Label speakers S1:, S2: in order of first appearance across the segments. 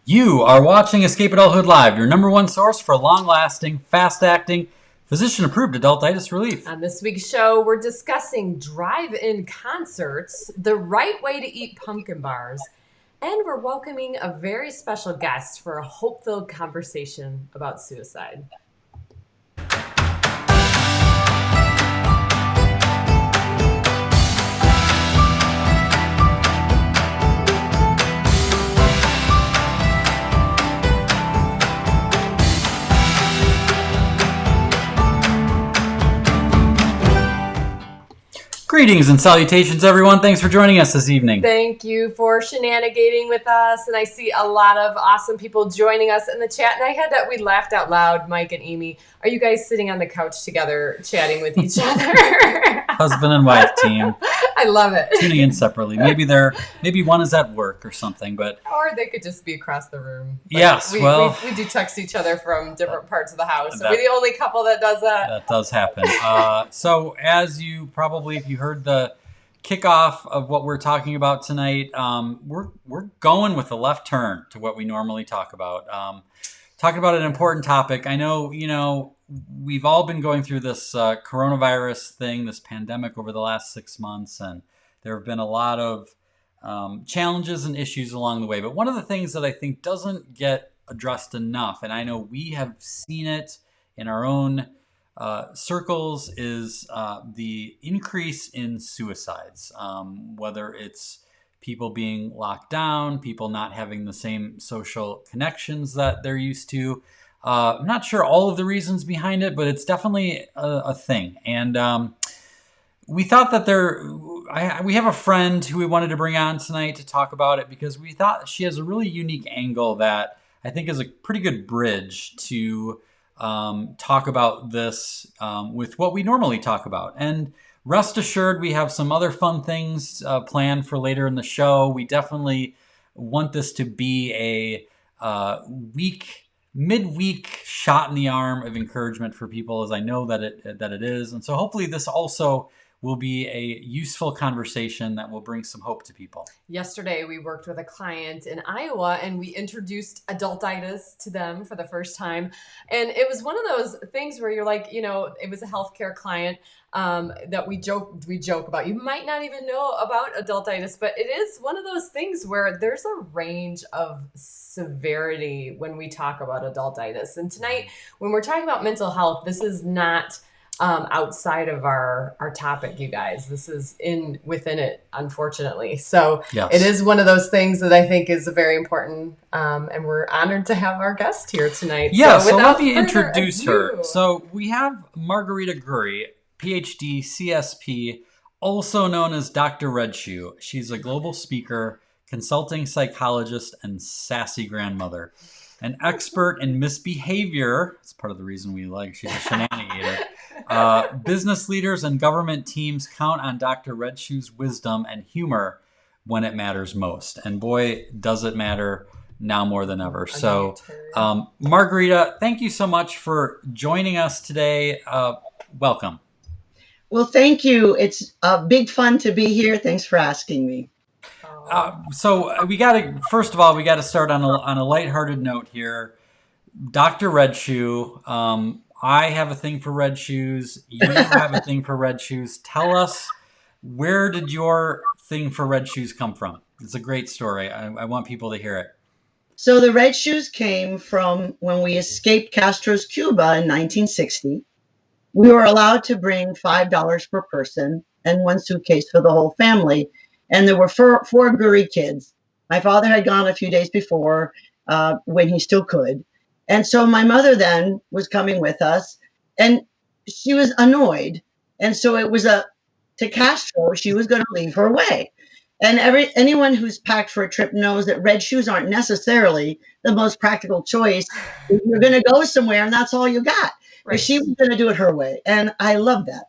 S1: You are watching Escape Adulthood Live, your number one source for long-lasting, fast-acting, physician-approved adultitis relief.
S2: On this week's show, we're discussing drive-in concerts, the right way to eat pumpkin bars, and we're welcoming a very special guest for a hope-filled conversation about suicide.
S1: Greetings and salutations, everyone. Thanks for joining us this evening.
S2: Thank you for shenanigating with us. And I see a lot of awesome people joining us in the chat. And we laughed out loud, Mike and Amy. Are you guys sitting on the couch together chatting with each other?
S1: Husband and wife team.
S2: I love it.
S1: Tuning in separately. Maybe one is at work or something, but
S2: or they could just be across the room.
S1: Like, yes,
S2: we do text each other from different parts of the house. So we're the only couple that does that.
S1: That does happen. So as you probably, if you heard the kickoff of what we're talking about tonight, we're going with a left turn to what we normally talk about. Talking about an important topic. I know, we've all been going through this coronavirus thing, this pandemic over the last 6 months, and there have been a lot of challenges and issues along the way. But one of the things that I think doesn't get addressed enough, and I know we have seen it in our own circles, is the increase in suicides, whether it's people being locked down, people not having the same social connections that they're used to. I'm not sure all of the reasons behind it, but it's definitely a thing. And we thought that we have a friend who we wanted to bring on tonight to talk about it because we thought she has a really unique angle that I think is a pretty good bridge to talk about this with what we normally talk about. And rest assured, we have some other fun things planned for later in the show. We definitely want this to be a midweek shot in the arm of encouragement for people, as I know that it is. And so hopefully this also will be a useful conversation that will bring some hope to people.
S2: Yesterday, we worked with a client in Iowa and we introduced adultitis to them for the first time. And it was one of those things where you're like, it was a healthcare client that we joke about. You might not even know about adultitis, but it is one of those things where there's a range of severity when we talk about adultitis. And tonight, when we're talking about mental health, this is not outside of our topic, you guys. This is within it, unfortunately. So yes. It is one of those things that I think is very important, and we're honored to have our guest here tonight.
S1: Yeah, so let me introduce her. So we have Margarita Guri, PhD, CSP, also known as Dr. Red Shoe. She's a global speaker, consulting psychologist, and sassy grandmother. An expert in misbehavior. That's part of the reason we like. She's a shenanigator. Business leaders and government teams count on Dr. Red Shoe's wisdom and humor when it matters most. And boy, does it matter now more than ever. So, Margarita, thank you so much for joining us today. Welcome.
S3: Well, thank you. It's big fun to be here. Thanks for asking me.
S1: So we got to start on a lighthearted note here. Dr. Red Shoe, I have a thing for red shoes. You have a thing for red shoes. Tell us, where did your thing for red shoes come from? It's a great story. I want people to hear it.
S3: So the red shoes came from when we escaped Castro's Cuba in 1960. We were allowed to bring $5 per person and one suitcase for the whole family. And there were four Guri kids. My father had gone a few days before when he still could. And so my mother then was coming with us, and she was annoyed. And so it was to Castro, she was going to leave her way. And anyone who's packed for a trip knows that red shoes aren't necessarily the most practical choice. You're going to go somewhere, and that's all you got. Right. But she was going to do it her way. And I love that.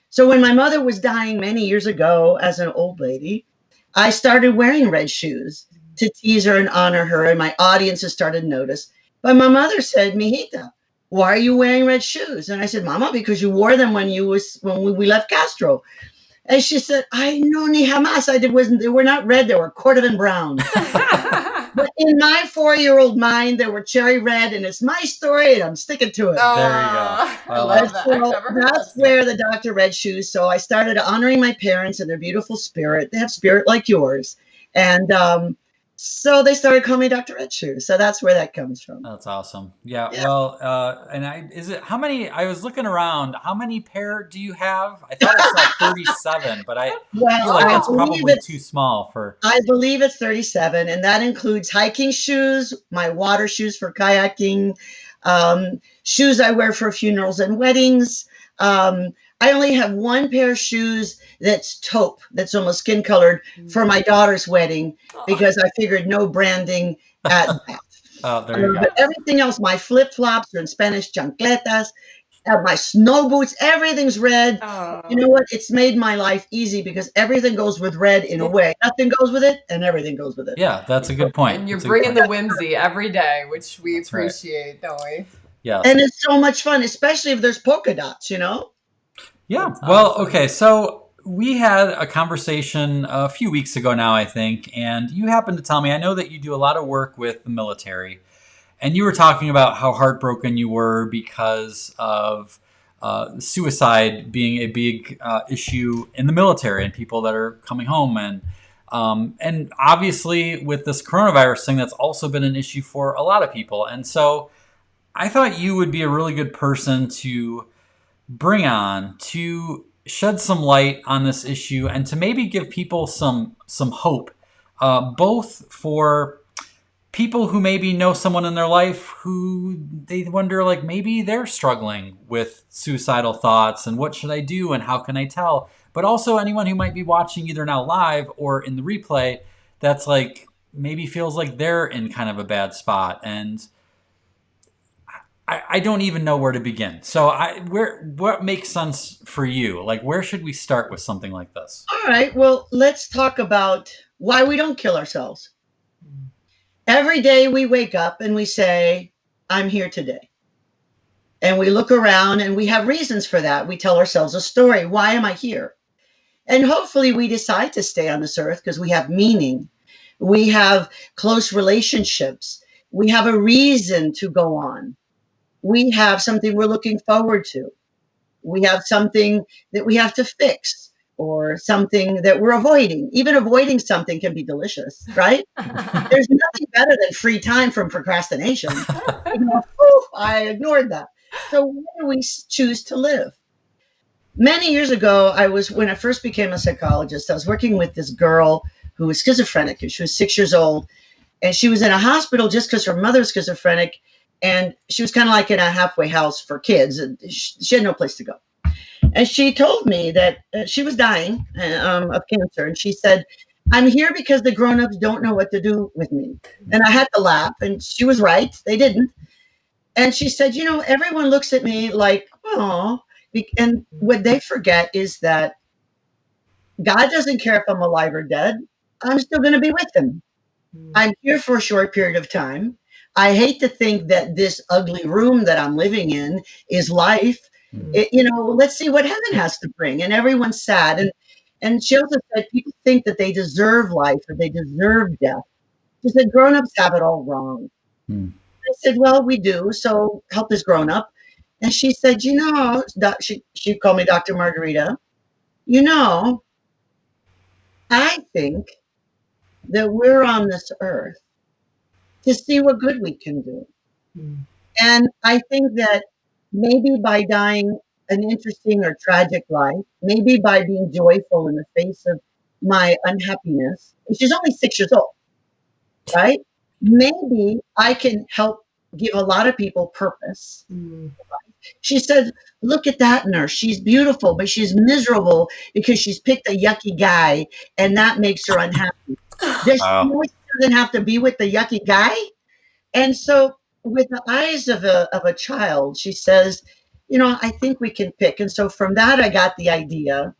S3: So when my mother was dying many years ago as an old lady, I started wearing red shoes to tease her and honor her, and my audiences started to notice. But my mother said, "Mijita, why are you wearing red shoes?" And I said, "Mama, because you wore them when we left Castro." And she said, "I no ni jamás. They were not red. They were cordovan brown." But in my 4-year-old mind, they were cherry red, and it's my story, and I'm sticking to it.
S1: There you go.
S2: I
S1: like
S2: love that. I've
S3: So
S2: never heard that
S3: that's
S2: story.
S3: where the Dr. Red Shoes. So I started honoring my parents and their beautiful spirit. They have spirit like yours. And so they started calling me Dr. Red Shoes. So that's where that comes from.
S1: That's awesome. Yeah.
S3: Yeah.
S1: Well, how many, I was looking around, how many pair do you have? I thought I saw 37, but I
S3: Well,
S1: feel like
S3: I
S1: that's
S3: believe
S1: probably
S3: it's
S1: too small for,
S3: I believe it's 37, and that includes hiking shoes, my water shoes for kayaking, shoes I wear for funerals and weddings. I only have one pair of shoes that's taupe, that's almost skin colored for my daughter's wedding because I figured no branding at that.
S1: oh, there you go.
S3: But everything else, my flip flops are in Spanish chancletas, my snow boots, everything's red. You know what? It's made my life easy because everything goes with red in a way. Nothing goes with it, and everything goes with it.
S1: Yeah, that's a good point.
S2: And you're
S1: That's a good
S2: bringing
S1: point.
S2: the whimsy every day, which we
S1: That's right.
S2: appreciate, don't we?
S1: Yes.
S3: And it's so much fun, especially if there's polka dots, you know?
S1: Yeah.
S2: That's
S1: Well,
S2: awesome.
S1: okay. So we had a conversation a few weeks ago now, I think, and you happened to tell me, I know that you do a lot of work with the military, and you were talking about how heartbroken you were because of suicide being a big issue in the military and people that are coming home. And obviously with this coronavirus thing, that's also been an issue for a lot of people. And so I thought you would be a really good person to bring on to shed some light on this issue and to maybe give people some hope, both for people who maybe know someone in their life who they wonder, like, maybe they're struggling with suicidal thoughts and what should I do and how can I tell, but also anyone who might be watching either now live or in the replay that's like maybe feels like they're in kind of a bad spot. And I don't even know where to begin. So what makes sense for you? Like, where should we start with something like this?
S3: All right. Well, let's talk about why we don't kill ourselves. Every day we wake up and we say, I'm here today. And we look around and we have reasons for that. We tell ourselves a story. Why am I here? And hopefully we decide to stay on this earth because we have meaning. We have close relationships. We have a reason to go on. We have something we're looking forward to. We have something that we have to fix or something that we're avoiding. Even avoiding something can be delicious, right? There's nothing better than free time from procrastination. I ignored that. So why do we choose to live? Many years ago, when I first became a psychologist, I was working with this girl who was schizophrenic. She was 6 years old, and she was in a hospital just because her mother was schizophrenic. And she was kind of like in a halfway house for kids. And she had no place to go. And she told me that she was dying of cancer. And she said, I'm here because the grown-ups don't know what to do with me. And I had to laugh. And she was right. They didn't. And she said, everyone looks at me like, oh. And what they forget is that God doesn't care if I'm alive or dead. I'm still going to be with him. I'm here for a short period of time. I hate to think that this ugly room that I'm living in is life. Let's see what heaven has to bring. And everyone's sad. And she also said people think that they deserve life or they deserve death. She said grown-ups have it all wrong. I said, well, we do. So help this grown-up. And she said, she called me Dr. Margarita. I think that we're on this earth to see what good we can do. And I think that maybe by dying an interesting or tragic life, maybe by being joyful in the face of my unhappiness, and she's only 6 years old, right? Maybe I can help give a lot of people purpose. She said, look at that nurse. She's beautiful, but she's miserable because she's picked a yucky guy, and that makes her unhappy. Does she know she doesn't have to be with the yucky guy? And so with the eyes of a child, she says, I think we can pick. And so from that, I got the idea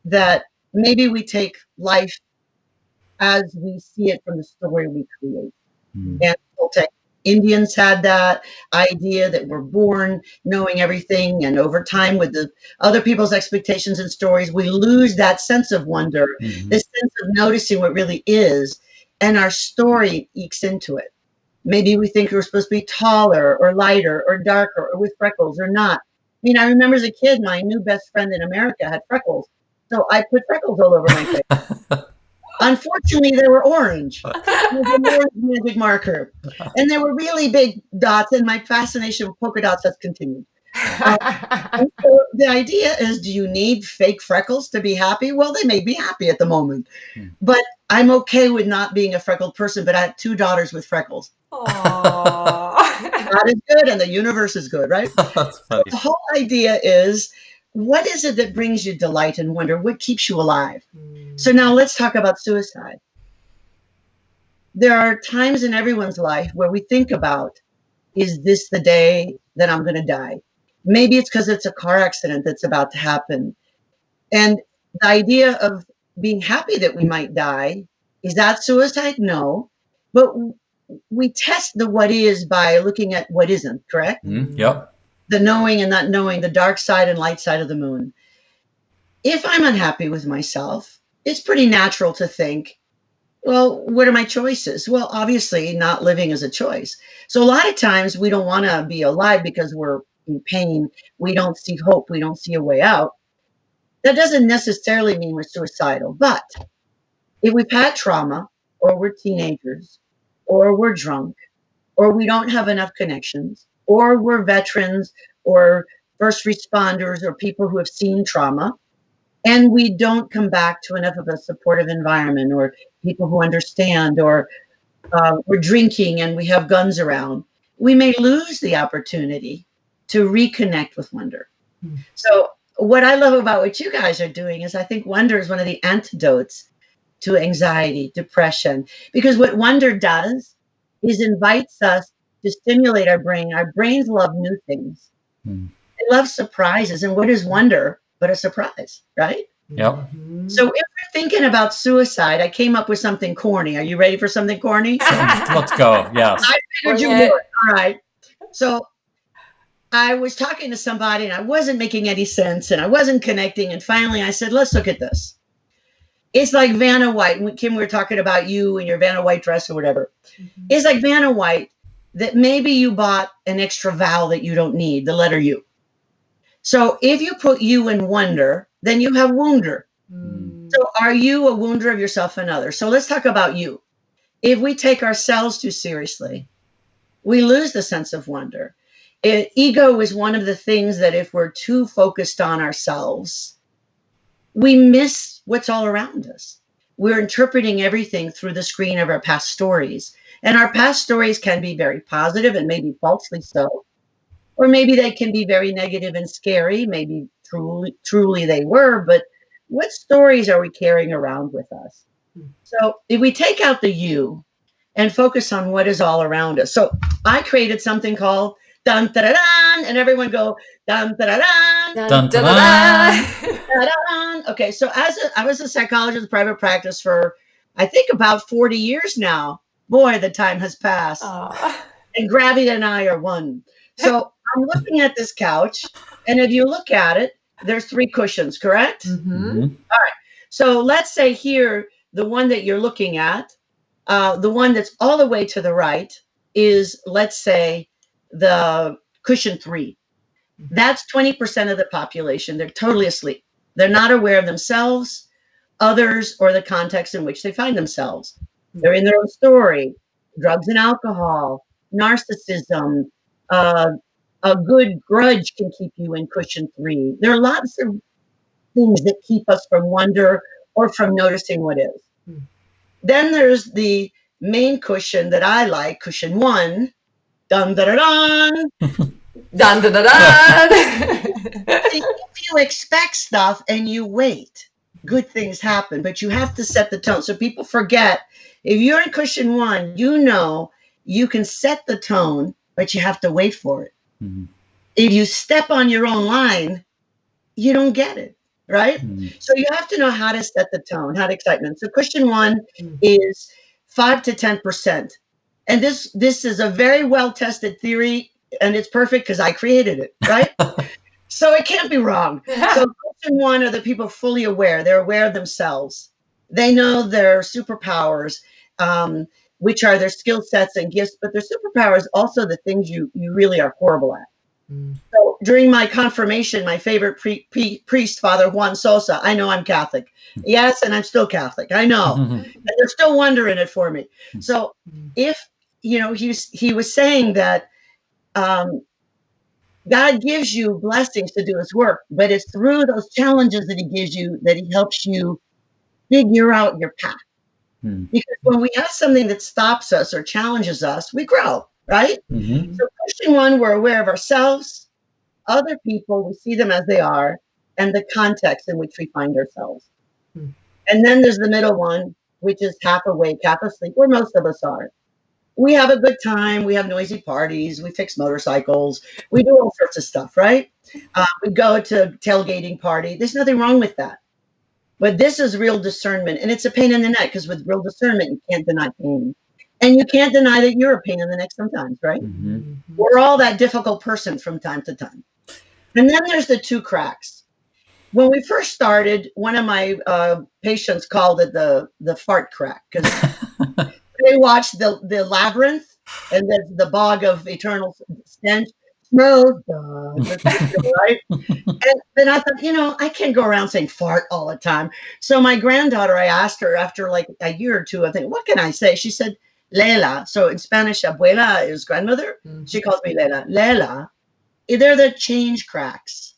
S3: that maybe we take life as we see it from the story we create. And Toltec Indians had that idea that we're born knowing everything. And over time, with the other people's expectations and stories, we lose that sense of wonder, this sense of noticing what really is. and our story ekes into it. Maybe we think we're supposed to be taller or lighter or darker or with freckles or not. I mean, I remember as a kid, my new best friend in America had freckles. So I put freckles all over my face. Unfortunately, they were orange. It was an orange magic marker. And they were really big dots, and my fascination with polka dots has continued. And so the idea is, do you need fake freckles to be happy? Well, they may be happy at the moment. But I'm okay with not being a freckled person, but I have 2 daughters with freckles. God is good and the universe is good, right?
S1: That's funny.
S3: The whole idea is, what is it that brings you delight and wonder? What keeps you alive? So now let's talk about suicide. There are times in everyone's life where we think about, is this the day that I'm going to die? Maybe it's because it's a car accident that's about to happen. And the idea of being happy that we might die, is that suicide? No. But we test the what is by looking at what isn't, correct?
S1: Yep.
S3: The knowing and not knowing, the dark side and light side of the moon. If I'm unhappy with myself, it's pretty natural to think, well, what are my choices? Well, obviously, not living is a choice. So a lot of times we don't want to be alive because we're in pain. We don't see hope. We don't see a way out. That doesn't necessarily mean we're suicidal. But if we've had trauma, or we're teenagers, or we're drunk, or we don't have enough connections, or we're veterans, or first responders, or people who have seen trauma, and we don't come back to enough of a supportive environment, or people who understand, or we're drinking and we have guns around, we may lose the opportunity to reconnect with wonder. So what I love about what you guys are doing is I think wonder is one of the antidotes to anxiety, depression, because what wonder does is invites us to stimulate our brain. Our brains love new things. They love surprises. And what is wonder but a surprise, right?
S1: Yep.
S3: So if we're thinking about suicide, I came up with something corny. Are you ready for something corny?
S1: Let's go. Yes.
S3: I figured you would. All right. So I was talking to somebody and I wasn't making any sense and I wasn't connecting. And finally I said, let's look at this. It's like Vanna White. Kim, we were talking about you and your Vanna White dress or whatever. It's like Vanna White that maybe you bought an extra vowel that you don't need, the letter U. So if you put you in wonder, then you have wounder. So are you a wounder of yourself and others? So let's talk about you. If we take ourselves too seriously, we lose the sense of wonder. Ego is one of the things that if we're too focused on ourselves, we miss what's all around us. We're interpreting everything through the screen of our past stories. And our past stories can be very positive and maybe falsely so. Or maybe they can be very negative and scary. Maybe truly they were. But what stories are we carrying around with us? So if we take out the you and focus on what is all around us. So I created something called dun da da dun, and everyone go dun da da dun,
S1: Dun, dun, dun.
S3: da dun. Okay, so I was a psychologist in private practice for I think about 40 years now. Boy, the time has passed. And gravity and I are one. So I'm looking at this couch, and if you look at it, there's 3 cushions, correct? All right. So let's say here, the one that you're looking at, the one that's all the way to the right is, let's say, the cushion 3. That's 20% of the population. They're totally asleep. They're not aware of themselves, others, or the context in which they find themselves. They're in their own story, drugs and alcohol, narcissism, a good grudge can keep you in cushion 3. There are lots of things that keep us from wonder or from noticing what is. Then there's the main cushion that I like, cushion 1. Dun da da dun.
S2: Dun dun dun dun.
S3: See, if you expect stuff and you wait, good things happen, but you have to set the tone. So people forget, if you're in cushion 1, you know you can set the tone, but you have to wait for it. If you step on your own line, you don't get it, right? So you have to know how to set the tone, how to excitement. So cushion 1 is 5 to 10%. And this is a very well-tested theory, and it's perfect because I created it, right? So it can't be wrong. So cushion 1 are the people fully aware. They're aware of themselves. They know their superpowers. which are their skill sets and gifts, but their superpowers also the things you really are horrible at. So during my confirmation, my favorite priest, Father Juan Sosa, I know I'm Catholic. Yes, and I'm still Catholic. I know. And they're still wondering it for me. So if, he was saying that God gives you blessings to do his work, but it's through those challenges that he gives you that he helps you figure out your path. Because when we have something that stops us or challenges us, we grow, right? So question one, we're aware of ourselves, other people, we see them as they are, and the context in which we find ourselves. And then there's the middle one, which is half awake, half asleep, where most of us are. We have a good time. We have noisy parties. We fix motorcycles. We do all sorts of stuff, right? We go to tailgating party. There's nothing wrong with that. But this is real discernment. And it's a pain in the neck because with real discernment, you can't deny pain. And you can't deny that you're a pain in the neck sometimes, right? We're all that difficult person from time to time. And then there's the two cracks. When we first started, one of my patients called it the fart crack because they watched the Labyrinth and the bog of eternal stench. Smells good, right? And then I thought, I can't go around saying fart all the time. So my granddaughter, I asked her after like a year or two, I think, what can I say? She said, Lela. So in Spanish, abuela is grandmother. She calls me Lela. Lela, they're the change cracks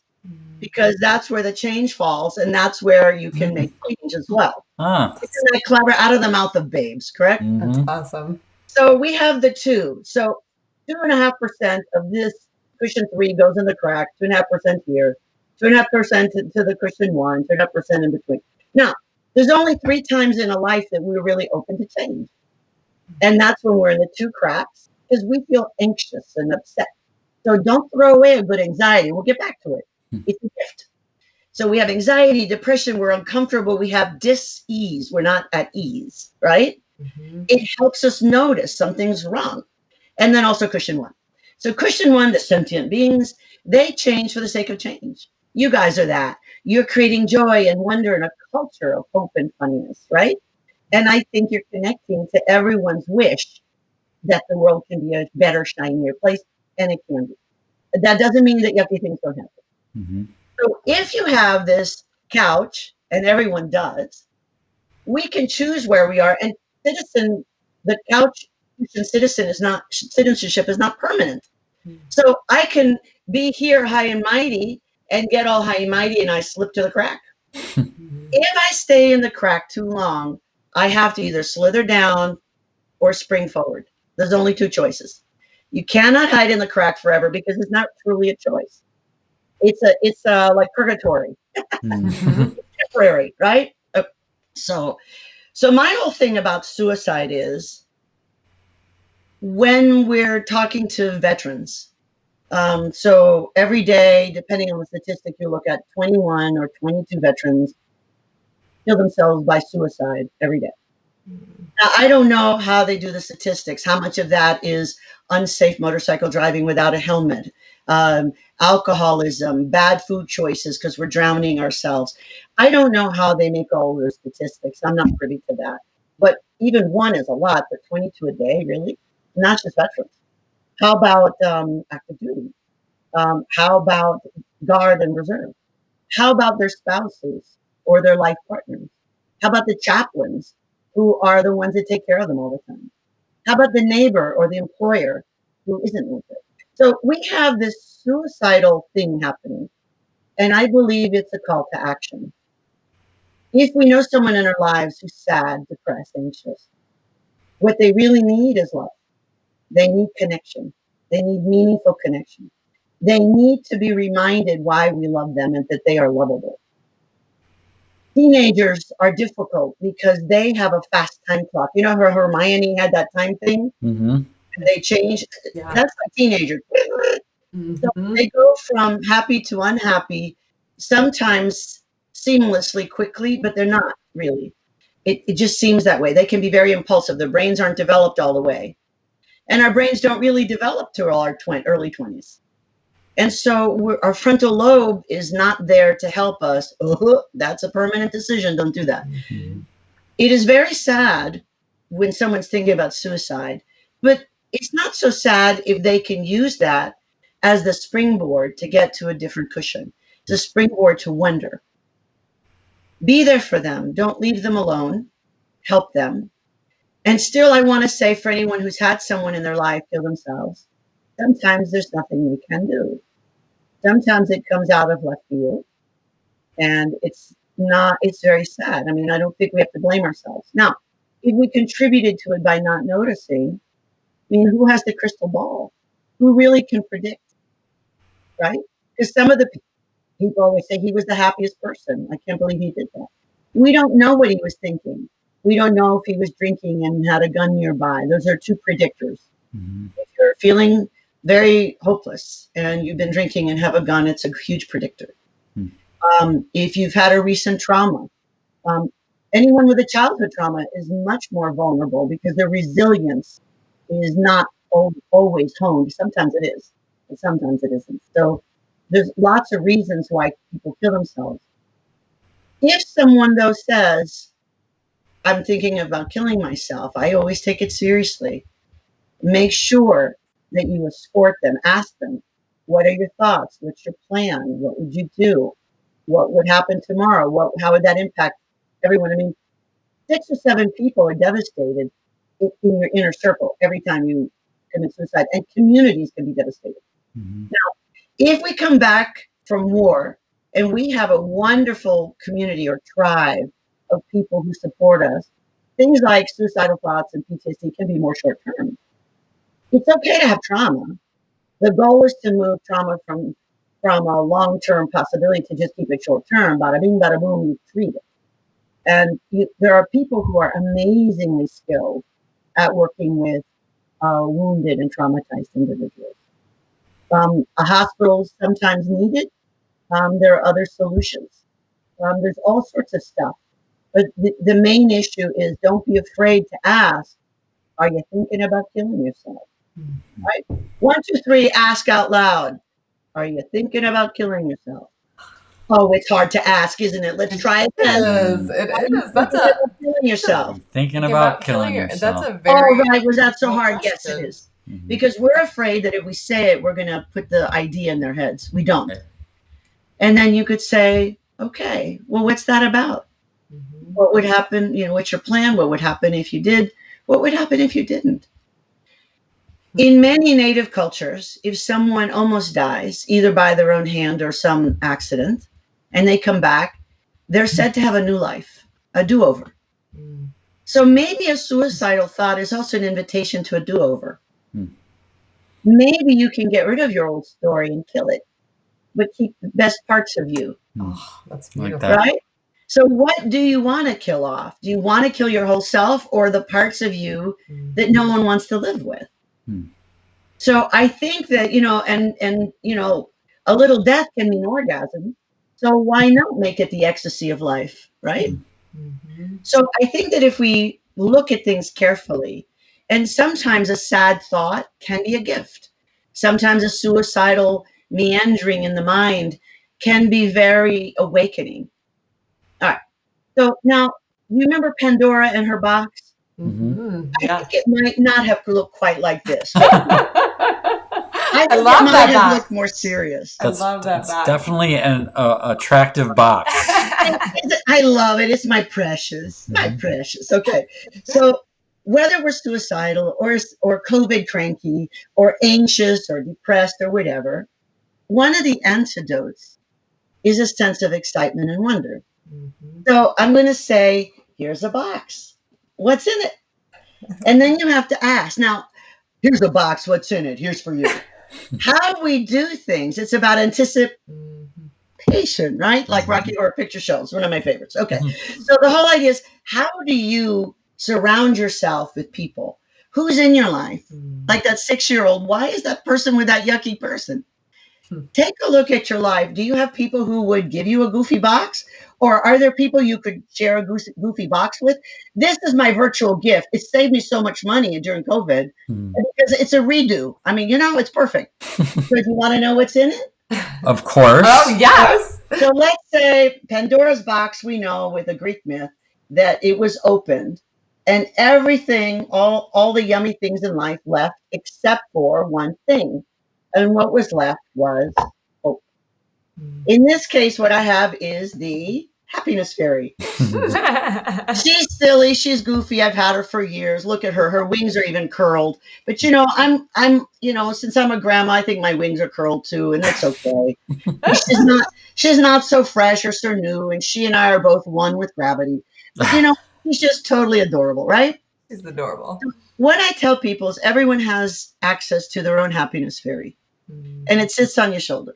S3: because that's where the change falls and that's where you can make change as well. Isn't that clever? Out of the mouth of babes, correct?
S2: That's awesome.
S3: So we have the two. So 2.5% of this cushion 3 goes in the crack, 2.5% here, 2.5% to the cushion 1, 2.5% in between. Now, there's only 3 times in a life that we're really open to change. And that's when we're in the 2 cracks because we feel anxious and upset. So don't throw away a good anxiety. We'll get back to it. It's a gift. So we have anxiety, depression, we're uncomfortable, we have dis-ease, we're not at ease, right? It helps us notice something's wrong. And then also cushion 1. So cushion 1, the sentient beings, they change for the sake of change. You guys are that. You're creating joy and wonder and a culture of hope and funniness, right? And I think you're connecting to everyone's wish that the world can be a better, shinier place, and it can be. That doesn't mean that yucky things don't happen. So if you have this couch, and everyone does, we can choose where we are. And the couch citizenship is not permanent. So I can be here high and mighty and get all high and mighty and I slip to the crack. If I stay in the crack too long, I have to either slither down or spring forward. There's only 2 choices. You cannot hide in the crack forever because it's not truly a choice. It's like purgatory. It's temporary, right? So my whole thing about suicide is when we're talking to veterans. So every day, depending on the statistic you look at, 21 or 22 veterans kill themselves by suicide every day. Now, I don't know how they do the statistics, how much of that is unsafe motorcycle driving without a helmet, alcoholism, bad food choices because we're drowning ourselves. I don't know how they make all those statistics. I'm not privy to that. But even 1 is a lot, but 22 a day, really? Not just veterans. How about active duty? How about guard and reserve? How about their spouses or their life partners? How about the chaplains who are the ones that take care of them all the time? How about the neighbor or the employer who isn't with it? So we have this suicidal thing happening, and I believe it's a call to action. If we know someone in our lives who's sad, depressed, anxious, what they really need is love. They need connection. They need meaningful connection. They need to be reminded why we love them and that they are lovable. Teenagers are difficult because they have a fast time clock. You know how Hermione had that time thing? And they change. Yeah. That's a teenager. So they go from happy to unhappy, sometimes seamlessly, quickly, but they're not really. It just seems that way. They can be very impulsive. Their brains aren't developed all the way. And our brains don't really develop till our early 20s. And so our frontal lobe is not there to help us. That's a permanent decision. Don't do that. It is very sad when someone's thinking about suicide. But it's not so sad if they can use that as the springboard to get to a different cushion, the springboard to wonder. Be there for them. Don't leave them alone. Help them. And still, I want to say for anyone who's had someone in their life kill themselves, sometimes there's nothing we can do. Sometimes it comes out of left field, and it's very sad. I mean, I don't think we have to blame ourselves. Now, if we contributed to it by not noticing, I mean, who has the crystal ball? Who really can predict, right? Because some of the people always say he was the happiest person. I can't believe he did that. We don't know what he was thinking. We don't know if he was drinking and had a gun nearby. Those are two predictors.
S1: Mm-hmm.
S3: If you're feeling very hopeless and you've been drinking and have a gun, it's a huge predictor. Mm-hmm. If you've had a recent trauma, anyone with a childhood trauma is much more vulnerable because their resilience is not always honed. Sometimes it is, and sometimes it isn't. So there's lots of reasons why people kill themselves. If someone, though, says, I'm thinking about killing myself, I always take it seriously. Make sure that you escort them. Ask them, what are your thoughts? What's your plan? What would you do? What would happen tomorrow? How would that impact everyone? I mean, 6 or 7 people are devastated in your inner circle every time you commit suicide, and communities can be devastated. Mm-hmm. Now, if we come back from war and we have a wonderful community or tribe of people who support us, things like suicidal thoughts and PTSD can be more short-term. It's okay to have trauma. The goal is to move trauma from a long-term possibility to just keep it short-term. Bada bing, bada boom, you treat it. And there are people who are amazingly skilled at working with wounded and traumatized individuals. A hospital is sometimes needed. There are other solutions. There's all sorts of stuff. But the main issue is don't be afraid to ask, are you thinking about killing yourself? Mm-hmm. Right? 1, 2, 3, ask out loud. Are you thinking about killing yourself? Oh, it's hard to ask, isn't it? Let's try it then.
S2: It is. That's
S3: killing yourself.
S1: Thinking about killing yourself.
S2: That's a very.
S3: Oh, right. Was that so hard?
S2: Question.
S3: Yes, it is. Mm-hmm. Because we're afraid that if we say it, we're going to put the idea in their heads. We don't. Okay. And then you could say, okay, well, what's that about? Mm-hmm. What would happen? What's your plan? What would happen if you did? What would happen if you didn't? In many Native cultures, if someone almost dies, either by their own hand or some accident, and they come back, they're said to have a new life, a do-over. Mm. So maybe a suicidal thought is also an invitation to a do-over. Mm. Maybe you can get rid of your old story and kill it, but keep the best parts of you.
S2: Oh, that's beautiful.
S1: Like that.
S3: Right? So what do you want to kill off? Do you want to kill your whole self or the parts of you that no one wants to live with? Mm. So I think that, a little death can mean orgasm. So why not make it the ecstasy of life, right? Mm-hmm. So I think that if we look at things carefully, and sometimes a sad thought can be a gift. Sometimes a suicidal meandering in the mind can be very awakening. All right. So now, you remember Pandora and her box? Mm-hmm. I think it might not have looked quite like this. I love that box. Looked more serious.
S2: I love that box.
S1: Definitely an attractive box.
S3: I love it. It's my precious. My precious. Okay. So whether we're suicidal or COVID cranky or anxious or depressed or whatever, one of the antidotes is a sense of excitement and wonder. Mm-hmm. So I'm going to say, here's a box. What's in it? And then you have to ask. Now, here's a box. What's in it? Here's for you. How we do things. It's about anticipation, right? Like Rocky Horror Picture Show. It's one of my favorites. Okay. So the whole idea is, how do you surround yourself with people? Who's in your life? Like that 6-year-old. Why is that person with that yucky person? Take a look at your life. Do you have people who would give you a goofy box? Or are there people you could share a goofy box with? This is my virtual gift. It saved me so much money during COVID because it's a redo. I mean, it's perfect. So do you want to know what's in it?
S1: Of course.
S2: Oh, yes.
S3: So let's say Pandora's box, we know with a Greek myth that it was opened And everything, all the yummy things in life left except for one thing. And what was left was hope. In this case, what I have is the happiness fairy. She's silly, she's goofy. I've had her for years. Look at her. Her wings are even curled. But since I'm a grandma, I think my wings are curled too, and that's okay. She's not so fresh or so new, and she and I are both one with gravity. But she's just totally adorable, right?
S2: She's adorable.
S3: What I tell people is everyone has access to their own happiness fairy, and it sits on your shoulder.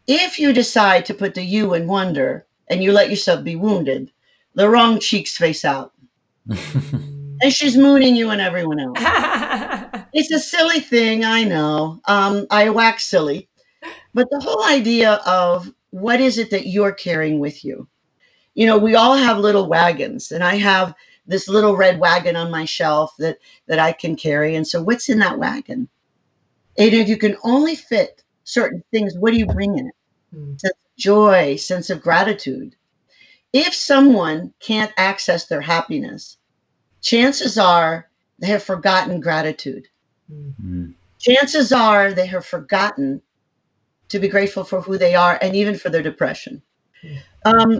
S3: If you decide to put the you in wonder and you let yourself be wounded, the wrong cheeks face out. And she's mooning you and everyone else. It's a silly thing, I know. I wax silly. But the whole idea of what is it that you're carrying with you? We all have little wagons, and I have this little red wagon on my shelf that I can carry. And so what's in that wagon? And if you can only fit certain things, what do you bring in it? Sense of joy, sense of gratitude. If someone can't access their happiness, chances are they have forgotten gratitude. Chances are they have forgotten to be grateful for who they are and even for their depression.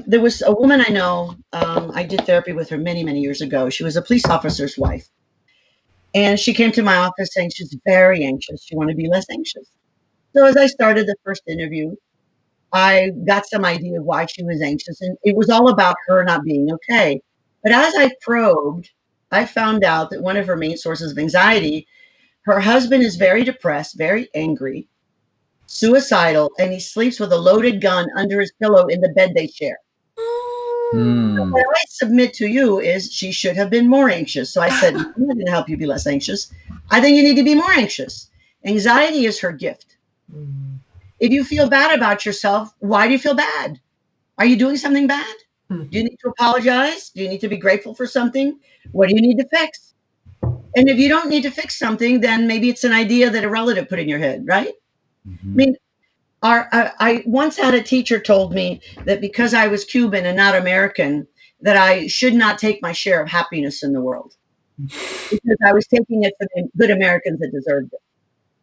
S3: There was a woman I know, I did therapy with her many, many years ago. She was a police officer's wife. And she came to my office saying she's very anxious. She wanted to be less anxious. So as I started the first interview, I got some idea of why she was anxious, and it was all about her not being okay. But as I probed, I found out that one of her main sources of anxiety, her husband is very depressed, very angry, suicidal, and he sleeps with a loaded gun under his pillow in the bed they share. So what I submit to you is she should have been more anxious. So I said, I'm not going to help you be less anxious. I think you need to be more anxious. Anxiety is her gift. If you feel bad about yourself, why do you feel bad? Are you doing something bad? Do you need to apologize? Do you need to be grateful for something? What do you need to fix? And if you don't need to fix something, then maybe it's an idea that a relative put in your head, right? I mean, I once had a teacher told me that because I was Cuban and not American, that I should not take my share of happiness in the world because I was taking it for the good Americans that deserved it.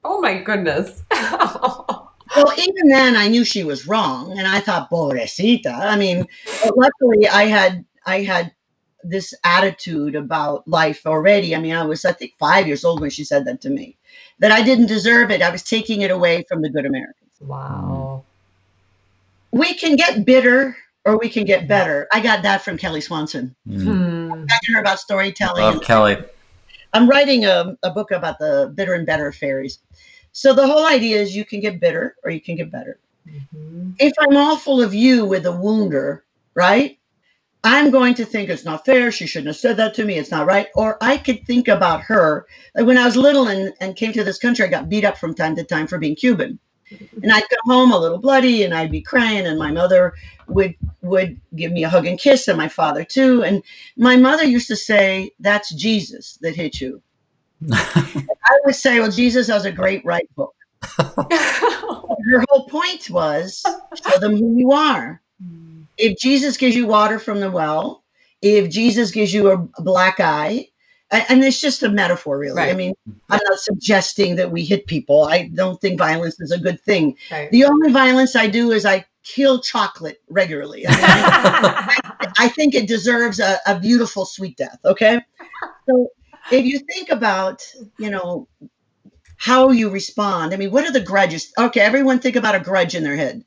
S2: Oh my goodness.
S3: Well, even then, I knew she was wrong, and I thought, "Pobrecita." I mean, but luckily, I had this attitude about life already. I mean, I think 5 years old when she said that to me, that I didn't deserve it. I was taking it away from the good Americans.
S2: Wow.
S3: We can get bitter, or we can get better. I got that from Kelly Swanson. I'm talking to her about storytelling.
S1: Love Kelly.
S3: I'm writing a book about the bitter and better fairies. So the whole idea is you can get bitter or you can get better. If I'm all full of you with a wounder, right? I'm going to think it's not fair. She shouldn't have said that to me. It's not right. Or I could think about her. Like when I was little and came to this country, I got beat up from time to time for being Cuban. And I'd come home a little bloody and I'd be crying, and my mother would give me a hug and kiss, and my father too. And my mother used to say, "That's Jesus that hit you." I would say, well, Jesus has a great right hook. Her whole point was, show them who you are. If Jesus gives you water from the well, if Jesus gives you a black eye, and it's just a metaphor, really. Right. I mean, I'm not suggesting that we hit people. I don't think violence is a good thing. Right. The only violence I do is I kill chocolate regularly. I think it deserves a beautiful sweet death, okay? So if you think about, how you respond, I mean, what are the grudges? Okay, everyone think about a grudge in their head.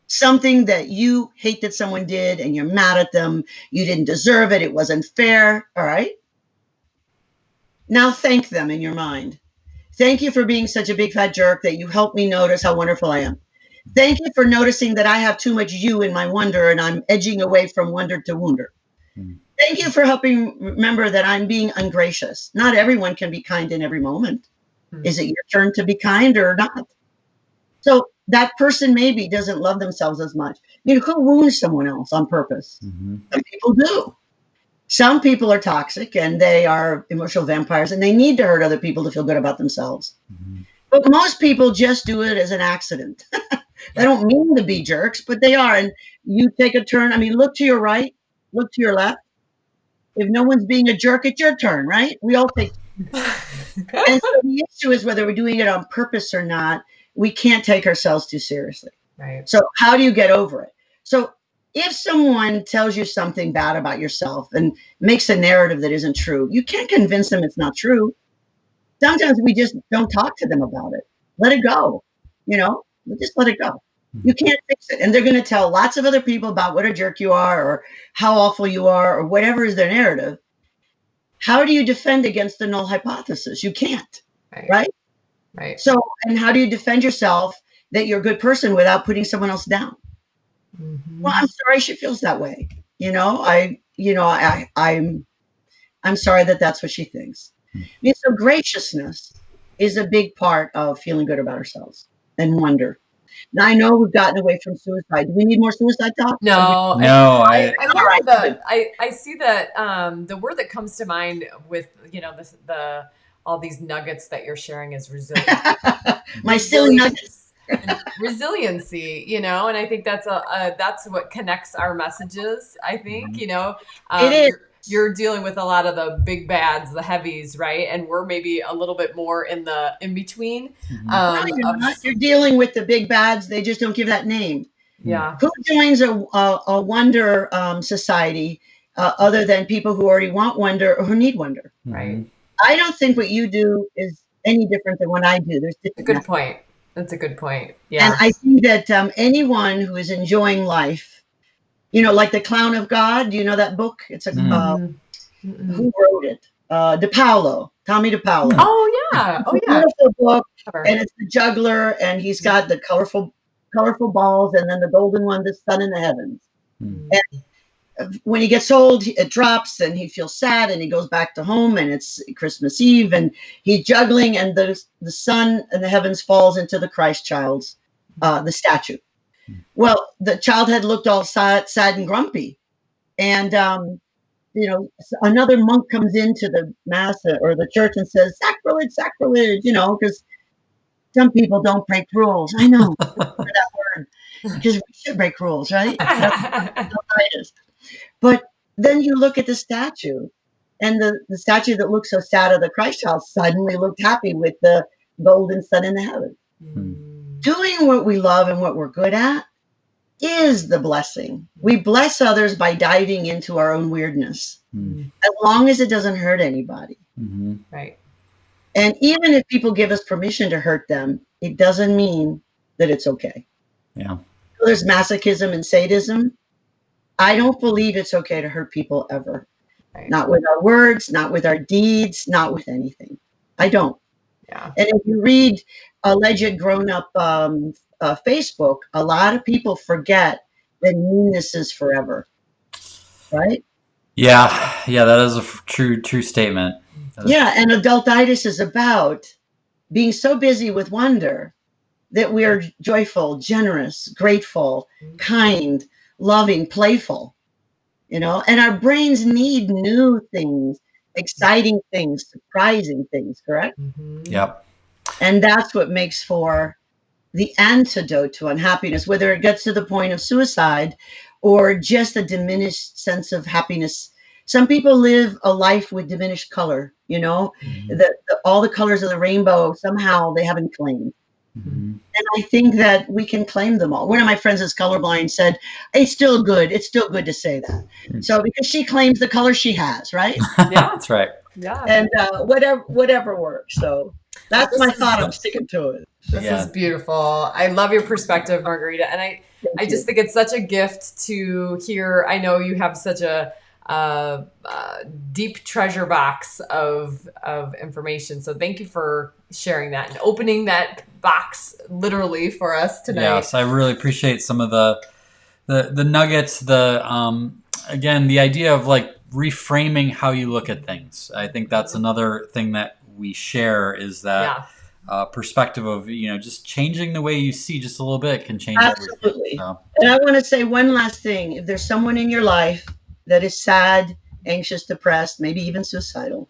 S3: Something that you hate that someone did and you're mad at them. You didn't deserve it. It wasn't fair. All right. Now thank them in your mind. Thank you for being such a big fat jerk that you helped me notice how wonderful I am. Thank you for noticing that I have too much you in my wonder and I'm edging away from wonder to wonder. Thank you for helping remember that I'm being ungracious. Not everyone can be kind in every moment. Is it your turn to be kind or not? So that person maybe doesn't love themselves as much. Who wounds someone else on purpose? Some people do. Some people are toxic and they are emotional vampires and they need to hurt other people to feel good about themselves. But most people just do it as an accident. They don't mean to be jerks, but they are. And you take a turn. I mean, look to your right, look to your left. If no one's being a jerk, it's your turn, right? We all take. And so the issue is whether we're doing it on purpose or not, we can't take ourselves too seriously.
S2: Right.
S3: So how do you get over it? So if someone tells you something bad about yourself and makes a narrative that isn't true, you can't convince them it's not true. Sometimes we just don't talk to them about it. Let it go. Just let it go. You can't fix it. And they're going to tell lots of other people about what a jerk you are or how awful you are or whatever is their narrative. How do you defend against the null hypothesis? You can't, right?
S2: Right.
S3: So, and how do you defend yourself that you're a good person without putting someone else down?
S2: Mm-hmm.
S3: Well, I'm sorry she feels that way. I'm sorry that's what she thinks. So graciousness is a big part of feeling good about ourselves and wonder. Now, I know we've gotten away from suicide. Do we need more suicide talk?
S2: No,
S1: I
S2: I see that the word that comes to mind with the all these nuggets that you're sharing is resilience.
S3: My silly nuggets.
S2: Resiliency, and I think that's that's what connects our messages. I think
S3: It is.
S2: You're dealing with a lot of the big bads, the heavies, right? And we're maybe a little bit more in between.
S3: No, you're not. You're dealing with the big bads. They just don't give that name.
S2: Yeah.
S3: Who joins a wonder society other than people who already want wonder or who need wonder?
S2: Right.
S3: I don't think what you do is any different than what I do. There's
S2: a good point. That's a good point. Yeah.
S3: And I think that anyone who is enjoying life, like The Clown of God, do you know that book? It's a who wrote it? Tommy DePaolo.
S2: Oh yeah.
S3: It's a beautiful book, and it's the juggler, and he's got the colorful balls, and then the golden one, the sun in the heavens. And when he gets old, it drops, and he feels sad, and he goes back to home, and it's Christmas Eve, and he's juggling, and the sun in the heavens falls into the Christ child's the statue. Well, the child had looked all sad and grumpy, and another monk comes into the mass or the church and says, "Sacrilege, sacrilege," because some people don't break rules. I know that word because we should break rules, right? But then you look at the statue, and the statue that looked so sad of the Christ child suddenly looked happy with the golden sun in the heavens. Doing what we love and what we're good at is the blessing. We bless others by diving into our own weirdness, as long as it doesn't hurt anybody.
S2: Right.
S3: And even if people give us permission to hurt them, it doesn't mean that it's okay.
S1: Yeah.
S3: So there's masochism and sadism. I don't believe it's okay to hurt people ever.
S2: Right.
S3: Not with our words, not with our deeds, not with anything. I don't.
S2: Yeah.
S3: And if you read alleged grown-up Facebook, a lot of people forget that meanness is forever, right?
S1: Yeah, that is a true statement.
S3: Yeah, and adultitis is about being so busy with wonder that we are joyful, generous, grateful, kind, loving, playful, and our brains need new things, exciting things, surprising things, correct?
S1: Yep.
S3: And that's what makes for the antidote to unhappiness, whether it gets to the point of suicide or just a diminished sense of happiness. Some people live a life with diminished color, all the colors of the rainbow, somehow they haven't claimed. And I think that we can claim them all. One of my friends is colorblind, said, it's still good to say that. So because she claims the color she has, right?
S2: Yeah,
S1: that's right.
S2: Yeah.
S3: And whatever works. So that's my thought. I'm sticking to it.
S2: This is beautiful. I love your perspective, Margarita. And I just think it's such a gift to hear. I know you have such a deep treasure box of information. So thank you for sharing that and opening that box literally for us tonight.
S1: Yes, I really appreciate some of the nuggets. Again, the idea of like reframing how you look at things. I think that's another thing that we share is that perspective of just changing the way you see just a little bit can change
S3: Absolutely.
S1: everything. So.
S3: And I want to say one last thing. If there's someone in your life that is sad, anxious, depressed, maybe even suicidal,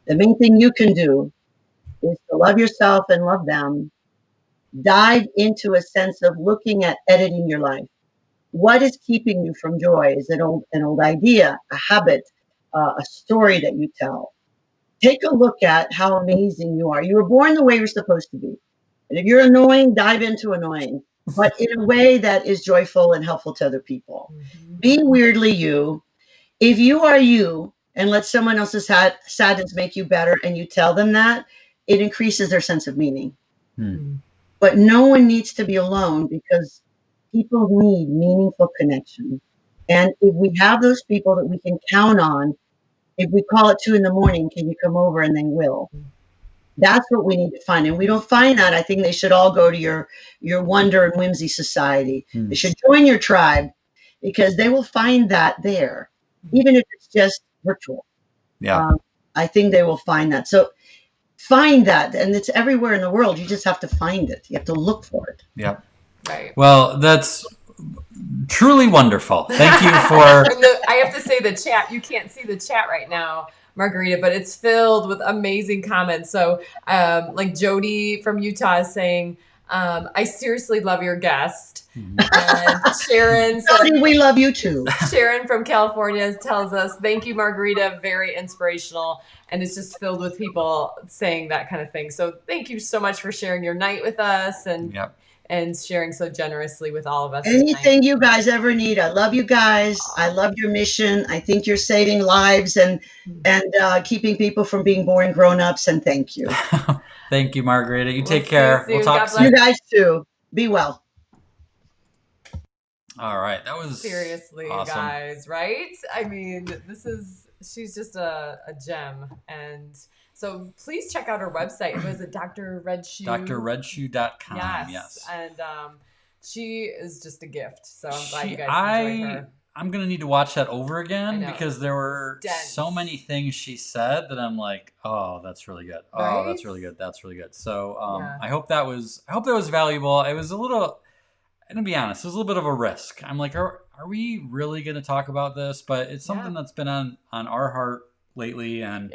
S3: the main thing you can do is to love yourself and love them. Dive into a sense of looking at editing your life. What is keeping you from joy? Is it an old idea, a habit, a story that you tell. Take a look at how amazing you are. You were born the way you're supposed to be. And if you're annoying, dive into annoying, but in a way that is joyful and helpful to other people. Be weirdly you. If you are you and let someone else's sadness make you better and you tell them that, it increases their sense of meaning. But no one needs to be alone because people need meaningful connection. And if we have those people that we can count on, if we call at 2 a.m, can you come over? And they will. That's what we need to find. And we don't find that. I think they should all go to your Wonder and Whimsy Society. They should join your tribe because they will find that there, even if it's just virtual.
S1: Yeah.
S3: I think they will find that. So find that. And it's everywhere in the world. You just have to find it. You have to look for it.
S1: Yeah.
S2: Right.
S1: Well, that's truly wonderful. Thank you for...
S2: I have to say the chat, you can't see the chat right now, Margarita, but it's filled with amazing comments. So like Jody from Utah is saying, I seriously love your guest. And Sharon said,
S3: we love you too.
S2: Sharon from California tells us, thank you, Margarita, very inspirational. And it's just filled with people saying that kind of thing. So thank you so much for sharing your night with us and sharing so generously with all of us.
S3: Anything you guys ever need. I love you guys. I love your mission. I think you're saving lives and keeping people from being boring grown-ups. And thank you.
S1: Thank you, Margarita. You take care. We'll talk soon.
S3: You guys too. Be well.
S1: All right. That was
S2: seriously
S1: awesome.
S2: Guys, right? I mean, she's just a gem. And so please check out her website. Was it Dr. Redshoe?
S1: drredshoe.com.
S2: Yes. And she is just a gift. So I'm glad you guys enjoyed her.
S1: I'm going to need to watch that over again because there were so many things she said that I'm like, oh, that's really good. Oh, that's really good. That's really good. So I hope that was valuable. It was a little, and to be honest, it was a little bit of a risk. I'm like, are we really going to talk about this? But it's something that's been on our heart lately. And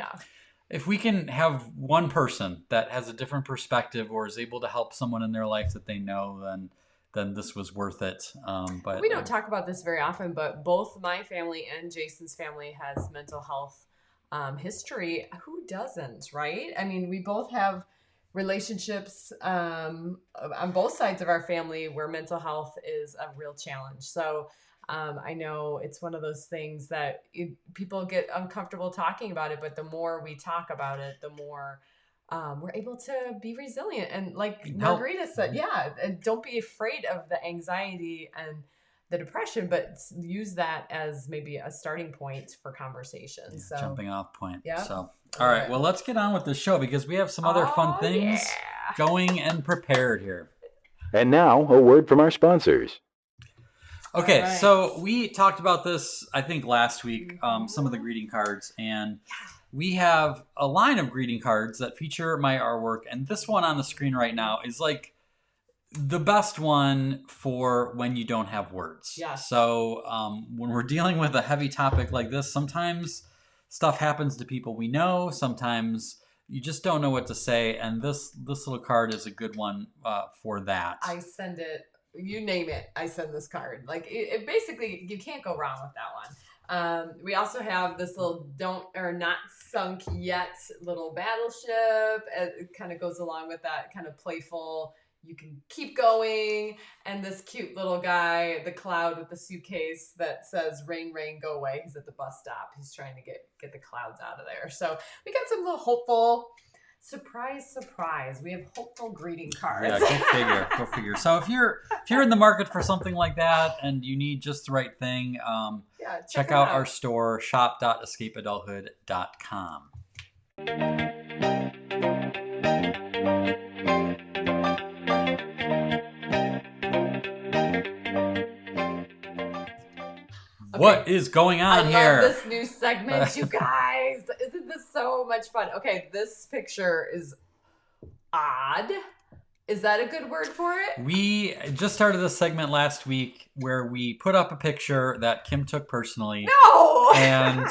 S1: if we can have one person that has a different perspective or is able to help someone in their life that they know, then this was worth it. But
S2: we don't talk about this very often, but both my family and Jason's family has mental health history. Who doesn't, right? I mean, we both have relationships on both sides of our family where mental health is a real challenge. So I know it's one of those things that people get uncomfortable talking about it, but the more we talk about it, the more we're able to be resilient. And like Margarita said, and don't be afraid of the anxiety and the depression, but use that as maybe a starting point for conversation. So
S1: jumping off point. So, all right, well, let's get on with the show because we have some other fun things going and prepared here.
S4: And now a word from our sponsors.
S1: Okay, so we talked about this, I think, last week, some of the greeting cards, and we have a line of greeting cards that feature my artwork, and this one on the screen right now is like the best one for when you don't have words.
S2: Yeah.
S1: So when we're dealing with a heavy topic like this, sometimes stuff happens to people we know, sometimes you just don't know what to say, and this little card is a good one for that.
S2: I send it. You name it, I send this card. Like it basically, you can't go wrong with that one. We also have this little not sunk yet little battleship. It kind of goes along with that kind of playful, you can keep going. And this cute little guy, the cloud with the suitcase that says rain, rain, go away. He's at the bus stop. He's trying to get the clouds out of there. So we got some little hopeful, surprise, we have hopeful greeting cards.
S1: Yeah, go figure. So if you're in the market for something like that and you need just the right thing, check out our store, shop.escapeadulthood.com. What is going on here?
S2: I love this new segment, you guys. Isn't this so much fun? Okay, this picture is odd. Is that a good word for it?
S1: We just started this segment last week where we put up a picture that Kim took personally.
S2: No!
S1: And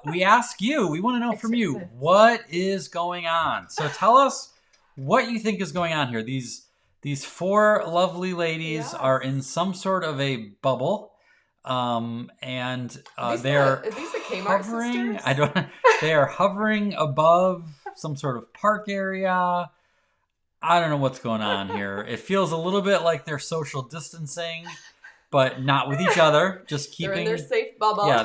S1: we ask you, we want to know from you, what is going on? So tell us what you think is going on here. These four lovely ladies are in some sort of a bubble. And
S2: Are these
S1: they're
S2: are these the Kmart
S1: hovering.
S2: sisters?
S1: I don't. They are hovering above some sort of park area. I don't know what's going on here. It feels a little bit like they're social distancing, but not with each other. Just
S2: They're in
S1: keeping.
S2: their safe bubble.
S1: Yeah,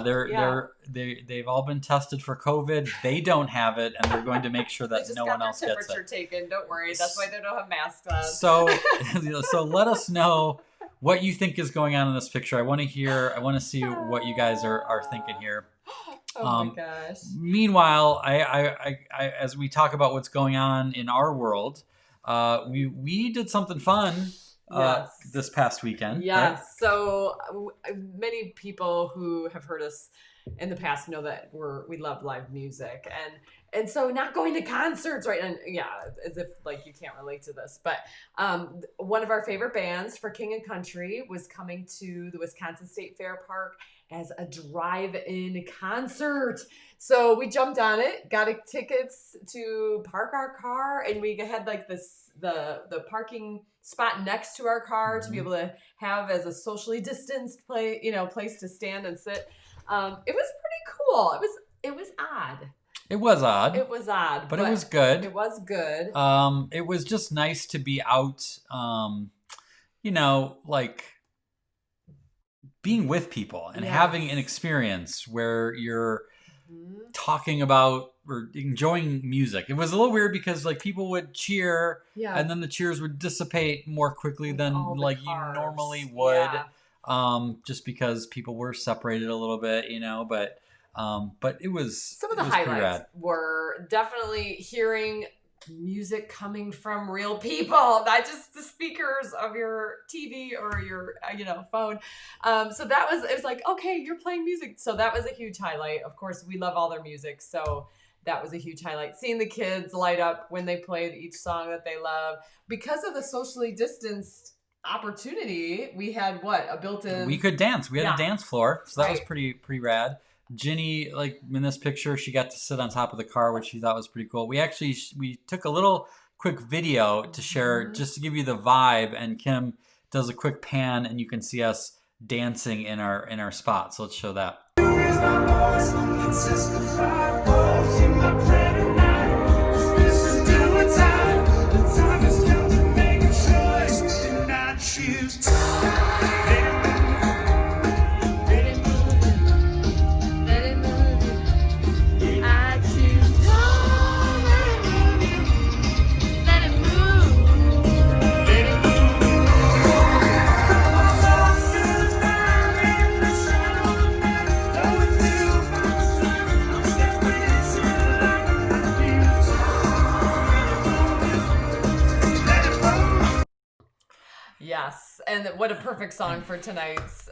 S1: they've all been tested for COVID. They don't have it, and they're going to make sure
S2: They
S1: that
S2: just
S1: no
S2: got
S1: one
S2: their
S1: else gets
S2: temperature
S1: it.
S2: taken. Don't worry. That's why they don't have masks on.
S1: So let us know what you think is going on in this picture. I want to see what you guys are thinking here.
S2: Oh my gosh.
S1: Meanwhile, I as we talk about what's going on in our world, we did something fun
S2: Yes.
S1: this past weekend.
S2: Yes.
S1: Right?
S2: So many people who have heard us in the past know that we love live music, and so not going to concerts, right? And yeah, as if like you can't relate to this, but one of our favorite bands for King and Country was coming to the Wisconsin State Fair Park as a drive-in concert. So we jumped on it, got tickets to park our car, and we had like the parking spot next to our car to be able to have as a socially distanced place to stand and sit. It was pretty cool. It was odd.
S1: It was odd.
S2: It was odd,
S1: but it was good.
S2: It was good.
S1: It was just nice to be out. Like being with people and having an experience where you're talking about or enjoying music. It was a little weird because like people would cheer and then the cheers would dissipate more quickly than like you normally would. Just because people were separated a little bit, but it was
S2: some of the highlights were definitely hearing music coming from real people, not just the speakers of your TV or your phone. So it was like, okay, you're playing music. So that was a huge highlight. Of course, we love all their music, so that was a huge highlight. Seeing the kids light up when they played each song that they love. Because of the socially distanced opportunity, we had a built-in.
S1: We could dance. We had a dance floor, so that was pretty rad. Ginny, like in this picture, she got to sit on top of the car, which she thought was pretty cool. We took a little quick video to share just to give you the vibe, and Kim does a quick pan, and you can see us dancing in our spot. So let's show that.
S2: Yes, and what a perfect song for tonight's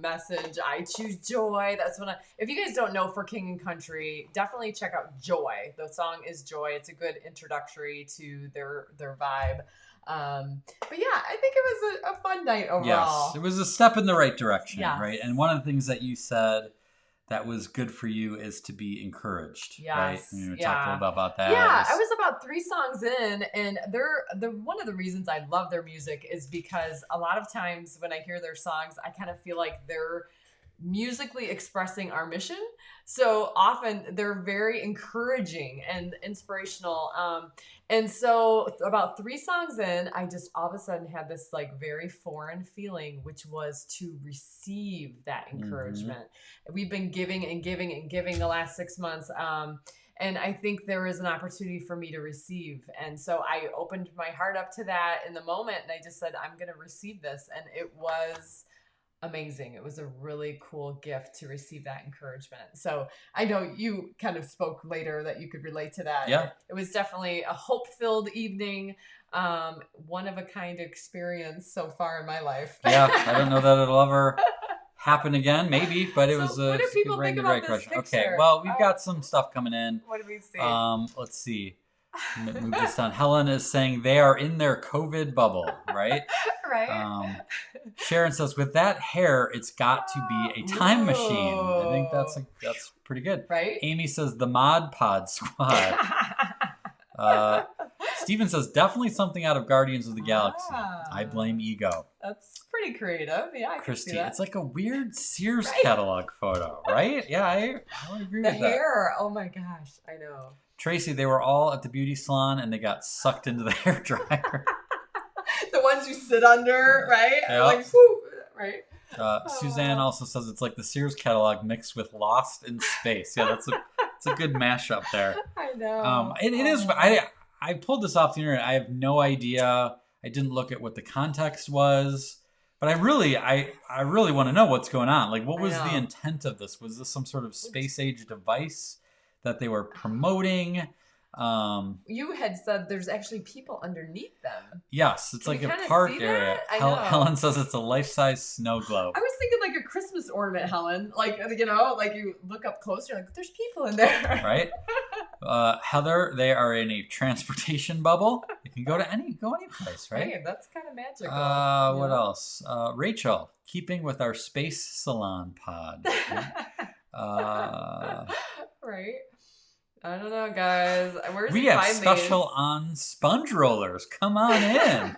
S2: message. I choose joy. That's if you guys don't know, for King and Country, definitely check out Joy. The song is Joy. It's a good introductory to their vibe. But yeah, I think it was a fun night overall.
S1: Yes, it was a step in the right direction,
S2: yes.
S1: right? And one of the things that you said that was good for you is to be encouraged, right? You talked a little bit about that.
S2: Yeah, I was about 3 songs in, and one of the reasons I love their music is because a lot of times when I hear their songs, I kind of feel like they're musically expressing our mission. So often they're very encouraging and inspirational. And so about 3 songs in, I just all of a sudden had this like very foreign feeling, which was to receive that encouragement. We've been giving and giving and giving the last 6 months. And I think there is an opportunity for me to receive. And so I opened my heart up to that in the moment. And I just said, I'm going to receive this. And it was amazing. It was a really cool gift to receive that encouragement. So I know you kind of spoke later that you could relate to that.
S1: Yeah.
S2: It was definitely a hope-filled evening. One of a kind experience so far in my life.
S1: Yeah. I don't know that it'll ever happen again, maybe, but it was
S2: what do people think about this picture?
S1: Okay, well, we've got some stuff coming in.
S2: What do we see?
S1: Let's see. Move this down. Helen is saying they are in their COVID bubble, right?
S2: Right.
S1: Sharon says, with that hair, it's got to be a time machine. I think that's pretty good.
S2: Right?
S1: Amy says the Mod Pod Squad. Steven says definitely something out of Guardians of the Galaxy. I blame ego.
S2: That's pretty creative. Yeah, I can see
S1: Christy,
S2: that.
S1: it's like a weird Sears
S2: Right.
S1: catalog photo, right? Yeah, I would agree
S2: The
S1: with that.
S2: hair. Oh my gosh, I know.
S1: Tracy, they were all at the beauty salon and they got sucked into the hair dryer.
S2: The ones you sit under, right?
S1: Yep.
S2: Like, whoop, right?
S1: Suzanne also says it's like the Sears catalog mixed with Lost in Space. Yeah, it's a good mashup there.
S2: I know.
S1: It is. I pulled this off the internet. I have no idea. I didn't look at what the context was, but I really want to know what's going on. Like, what was the intent of this? Was this some sort of space age device that they were promoting?
S2: You had said there's actually people underneath them.
S1: Yes, it's like
S2: Can
S1: a
S2: you kinda
S1: park
S2: see
S1: area.
S2: that? I know.
S1: Helen says it's a life-size snow globe.
S2: I was thinking like a Christmas ornament, Helen. Like, you know, like you look up close, you're like, there's people in there.
S1: Right? Heather, they are in a transportation bubble. You can go any place, right?
S2: Hey, that's kind of magical.
S1: What else? Rachel, keeping with our space salon pod.
S2: Right. I don't know, guys. Where's
S1: We have special on sponge rollers. Come on in.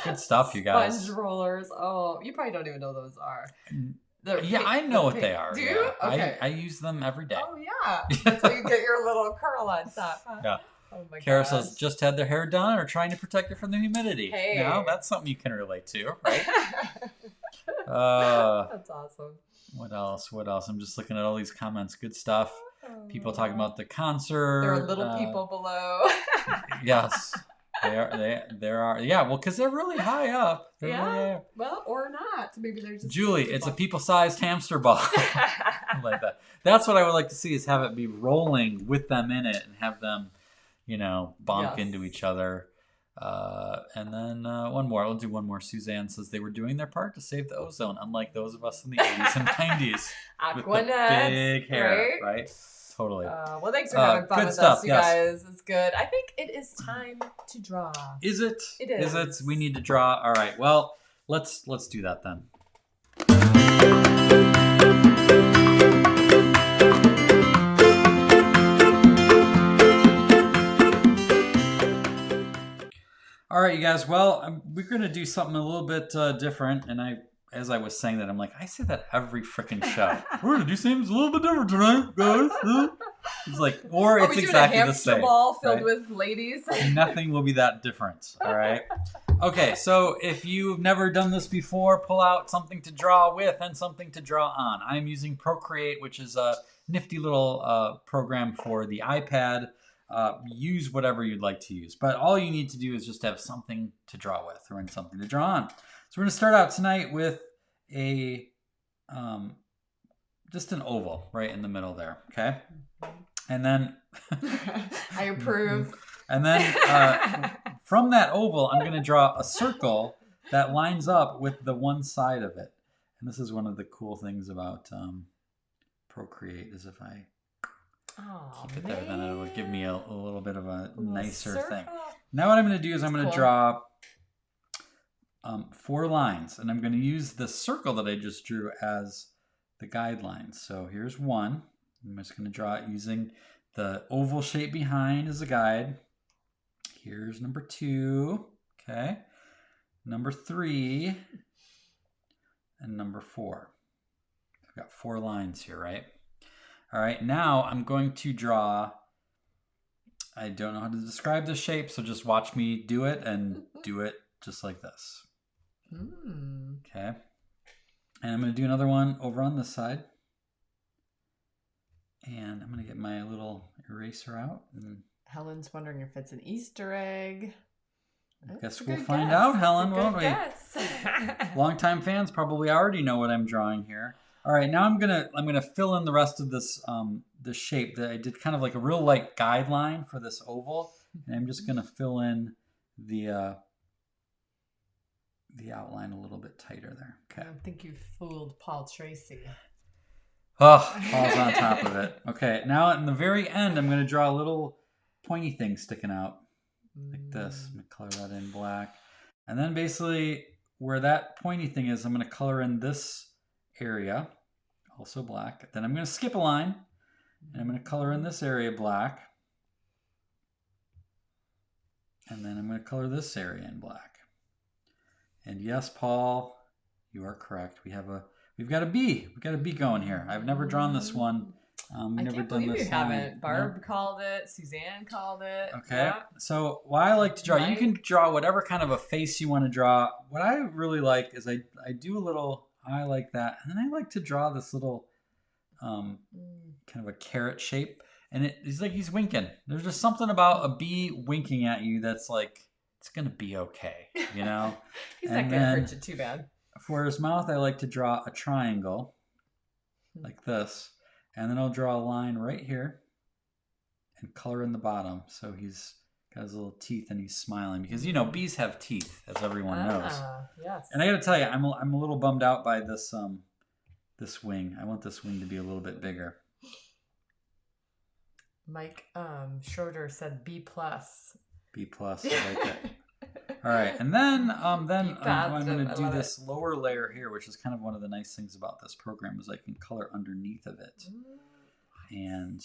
S1: Good stuff, you guys.
S2: Sponge rollers. Oh, you probably don't even know those are.
S1: Yeah, I know what they are.
S2: Do you?
S1: Yeah.
S2: Okay.
S1: I use them every day.
S2: Oh, yeah. That's how you get your little curl on top. Huh?
S1: Yeah.
S2: Oh, my
S1: Kara
S2: gosh.
S1: says, just had their hair done or trying to protect it from the humidity.
S2: Hey.
S1: Now, that's something you can relate to, right?
S2: That's awesome.
S1: What else? I'm just looking at all these comments. Good stuff. People talking about the concert.
S2: There are little people below.
S1: Yes. There are. Yeah, well, because they're really high up. They're
S2: Yeah.
S1: really high up.
S2: Well, or not. Maybe they're just
S1: Julie, it's a people-sized hamster ball. Like that. That's what I would like to see, is have it be rolling with them in it and have them, bonk into each other. And then one more. We'll do one more. Suzanne says they were doing their part to save the ozone, unlike those of us in the 80s and 90s. With the big hair, right? Totally.
S2: Well, thanks for having fun with us, you guys. It's good. I think it is time to draw.
S1: Is it?
S2: It is.
S1: Is it? We need to draw. All right. Well, let's do that then. All right, you guys. Well, we're going to do something a little bit different. And as I was saying that, I'm like, I say that every freaking show. We're going to do something a little bit different tonight, guys. It's like, or it's exactly the same.
S2: A hamster ball filled with ladies.
S1: Nothing will be that different. All right. Okay, so if you've never done this before, pull out something to draw with and something to draw on. I'm using Procreate, which is a nifty little program for the iPad. Use whatever you'd like to use, but all you need to do is just have something to draw with or something to draw on. So we're going to start out tonight with a just an oval right in the middle there, okay? And then
S2: I approve.
S1: And then from that oval, I'm going to draw a circle that lines up with the one side of it. And this is one of the cool things about Procreate, is if I keep it there, then it would give me a little bit of a nicer thing. Now what I'm going to do is I'm going to draw 4 lines, and I'm going to use the circle that I just drew as the guidelines. So here's one. I'm just going to draw it using the oval shape behind as a guide. Here's number 2. Okay. Number 3. And number 4. I've got 4 lines here, right? All right, now I'm going to draw, I don't know how to describe this shape, so just watch me do it and do it just like this. Okay. And I'm going to do another one over on this side. And I'm going to get my little eraser out. And
S2: Helen's wondering if it's an Easter egg.
S1: I guess we'll find out, Helen, won't we?
S2: Yes.
S1: Longtime fans probably already know what I'm drawing here. All right, now I'm gonna fill in the rest of this the shape that I did, kind of like a real light guideline for this oval, and I'm just gonna fill in the outline a little bit tighter there. Okay.
S2: I think you fooled Paul Tracy.
S1: Oh, Paul's on top of it. Okay, now in the very end, I'm gonna draw a little pointy thing sticking out like this. I'm gonna color that in black, and then basically where that pointy thing is, I'm gonna color in this area, also black. Then I'm going to skip a line, and I'm going to color in this area black. And then I'm going to color this area in black. And yes, Paul, you are correct. We've got a bee. We've got a bee going here. I've never drawn this one.
S2: I can't believe you haven't. Barb called it. Suzanne called it.
S1: Okay.
S2: Yeah.
S1: So what I like to draw, you can draw whatever kind of a face you want to draw. What I really like is I do a little eye like that. And then I like to draw this little kind of a carrot shape. And it's like he's winking. There's just something about a bee winking at you that's like, it's going to be okay, you know?
S2: He's not going to hurt you too bad.
S1: For his mouth, I like to draw a triangle like this. And then I'll draw a line right here and color in the bottom. So he's got his little teeth and he's smiling because, you know, bees have teeth, as everyone knows.
S2: Yes.
S1: And I got to tell you, I'm a little bummed out by this this wing. I want this wing to be a little bit bigger.
S2: Mike Schroeder said B+.
S1: B+, I like that. All right, and then I'm going to do this lower layer here, which is kind of one of the nice things about this program is I can color underneath of it. And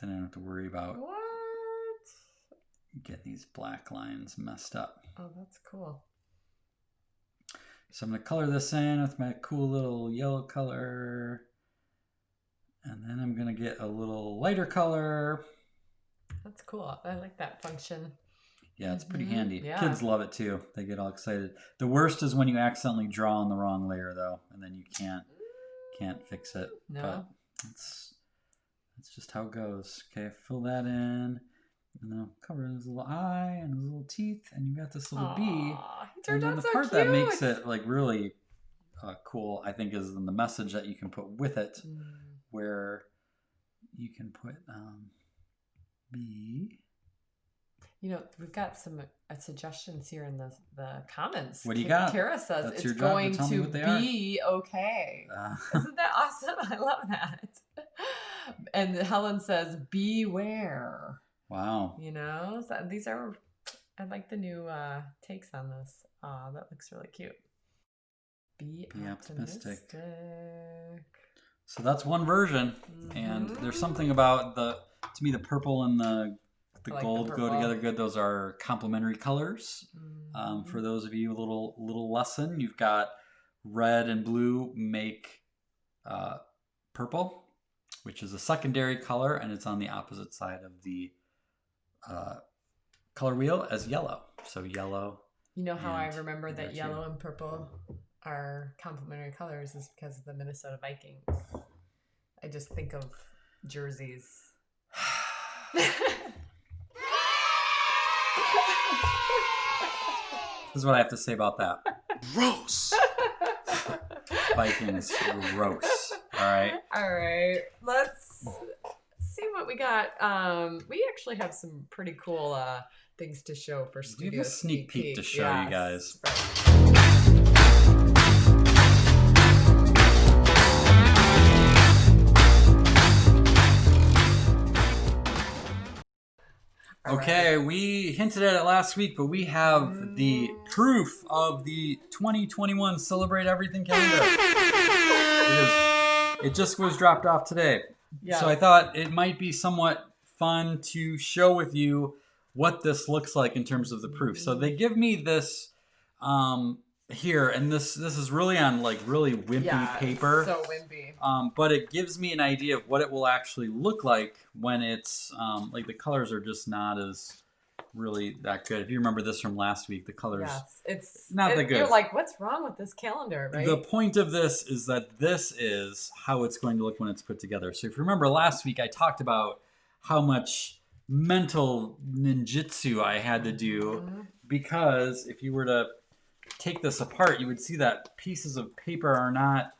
S1: then I don't have to worry about getting these black lines messed up.
S2: Oh, that's cool.
S1: So I'm going to color this in with my cool little yellow color. And then I'm going to get a little lighter color.
S2: That's cool. I like that function.
S1: Yeah, it's pretty handy.
S2: Yeah.
S1: Kids love it too. They get all excited. The worst is when you accidentally draw on the wrong layer though, and then you can't fix it.
S2: No.
S1: But that's just how it goes. Okay, fill that in. And then I'll cover his little eye and his little teeth, and you got this little bee.
S2: He turned
S1: and then
S2: out
S1: the
S2: so
S1: part
S2: cute.
S1: that makes it like really cool, I think, is in the message that you can put with it, where you can put bee.
S2: You know, we've got some suggestions here in the comments.
S1: What do you got?
S2: Kara says
S1: That's
S2: it's
S1: your job
S2: going to be
S1: are.
S2: okay. Isn't that awesome? I love that. And Helen says, beware.
S1: Wow.
S2: You know, so these are, I like the new takes on this. That looks really cute. Be optimistic.
S1: So that's one version. And there's something about to me, the purple and the gold go together good. Those are complementary colors. For those of you, a little lesson. You've got red and blue make purple, which is a secondary color, and it's on the opposite side of the color wheel as yellow. So yellow.
S2: You know how I remember that yellow and purple are complementary colors is because of the Minnesota Vikings. I just think of jerseys.
S1: This is what I have to say about that.
S5: Gross.
S1: Vikings, gross. All right.
S2: Let's see what we got. We actually have some pretty cool things to show for studio.
S1: We have a sneak peek to show you guys. Okay, we hinted at it last week, but we have the proof of the 2021 Celebrate Everything calendar. It just was dropped off today. Yes. So I thought it might be somewhat fun to share with you what this looks like in terms of the proof. So they give me this here, and this is really on like really wimpy paper.
S2: So wimpy.
S1: But it gives me an idea of what it will actually look like when it's like the colors are just not as really that good. If you remember this from last week, the colors
S2: it's
S1: not that good.
S2: You're like, what's wrong with this calendar, right?
S1: The point of this is that this is how it's going to look when it's put together. So if you remember last week, I talked about how much mental ninjutsu I had to do because if you were to take this apart, you would see that pieces of paper are not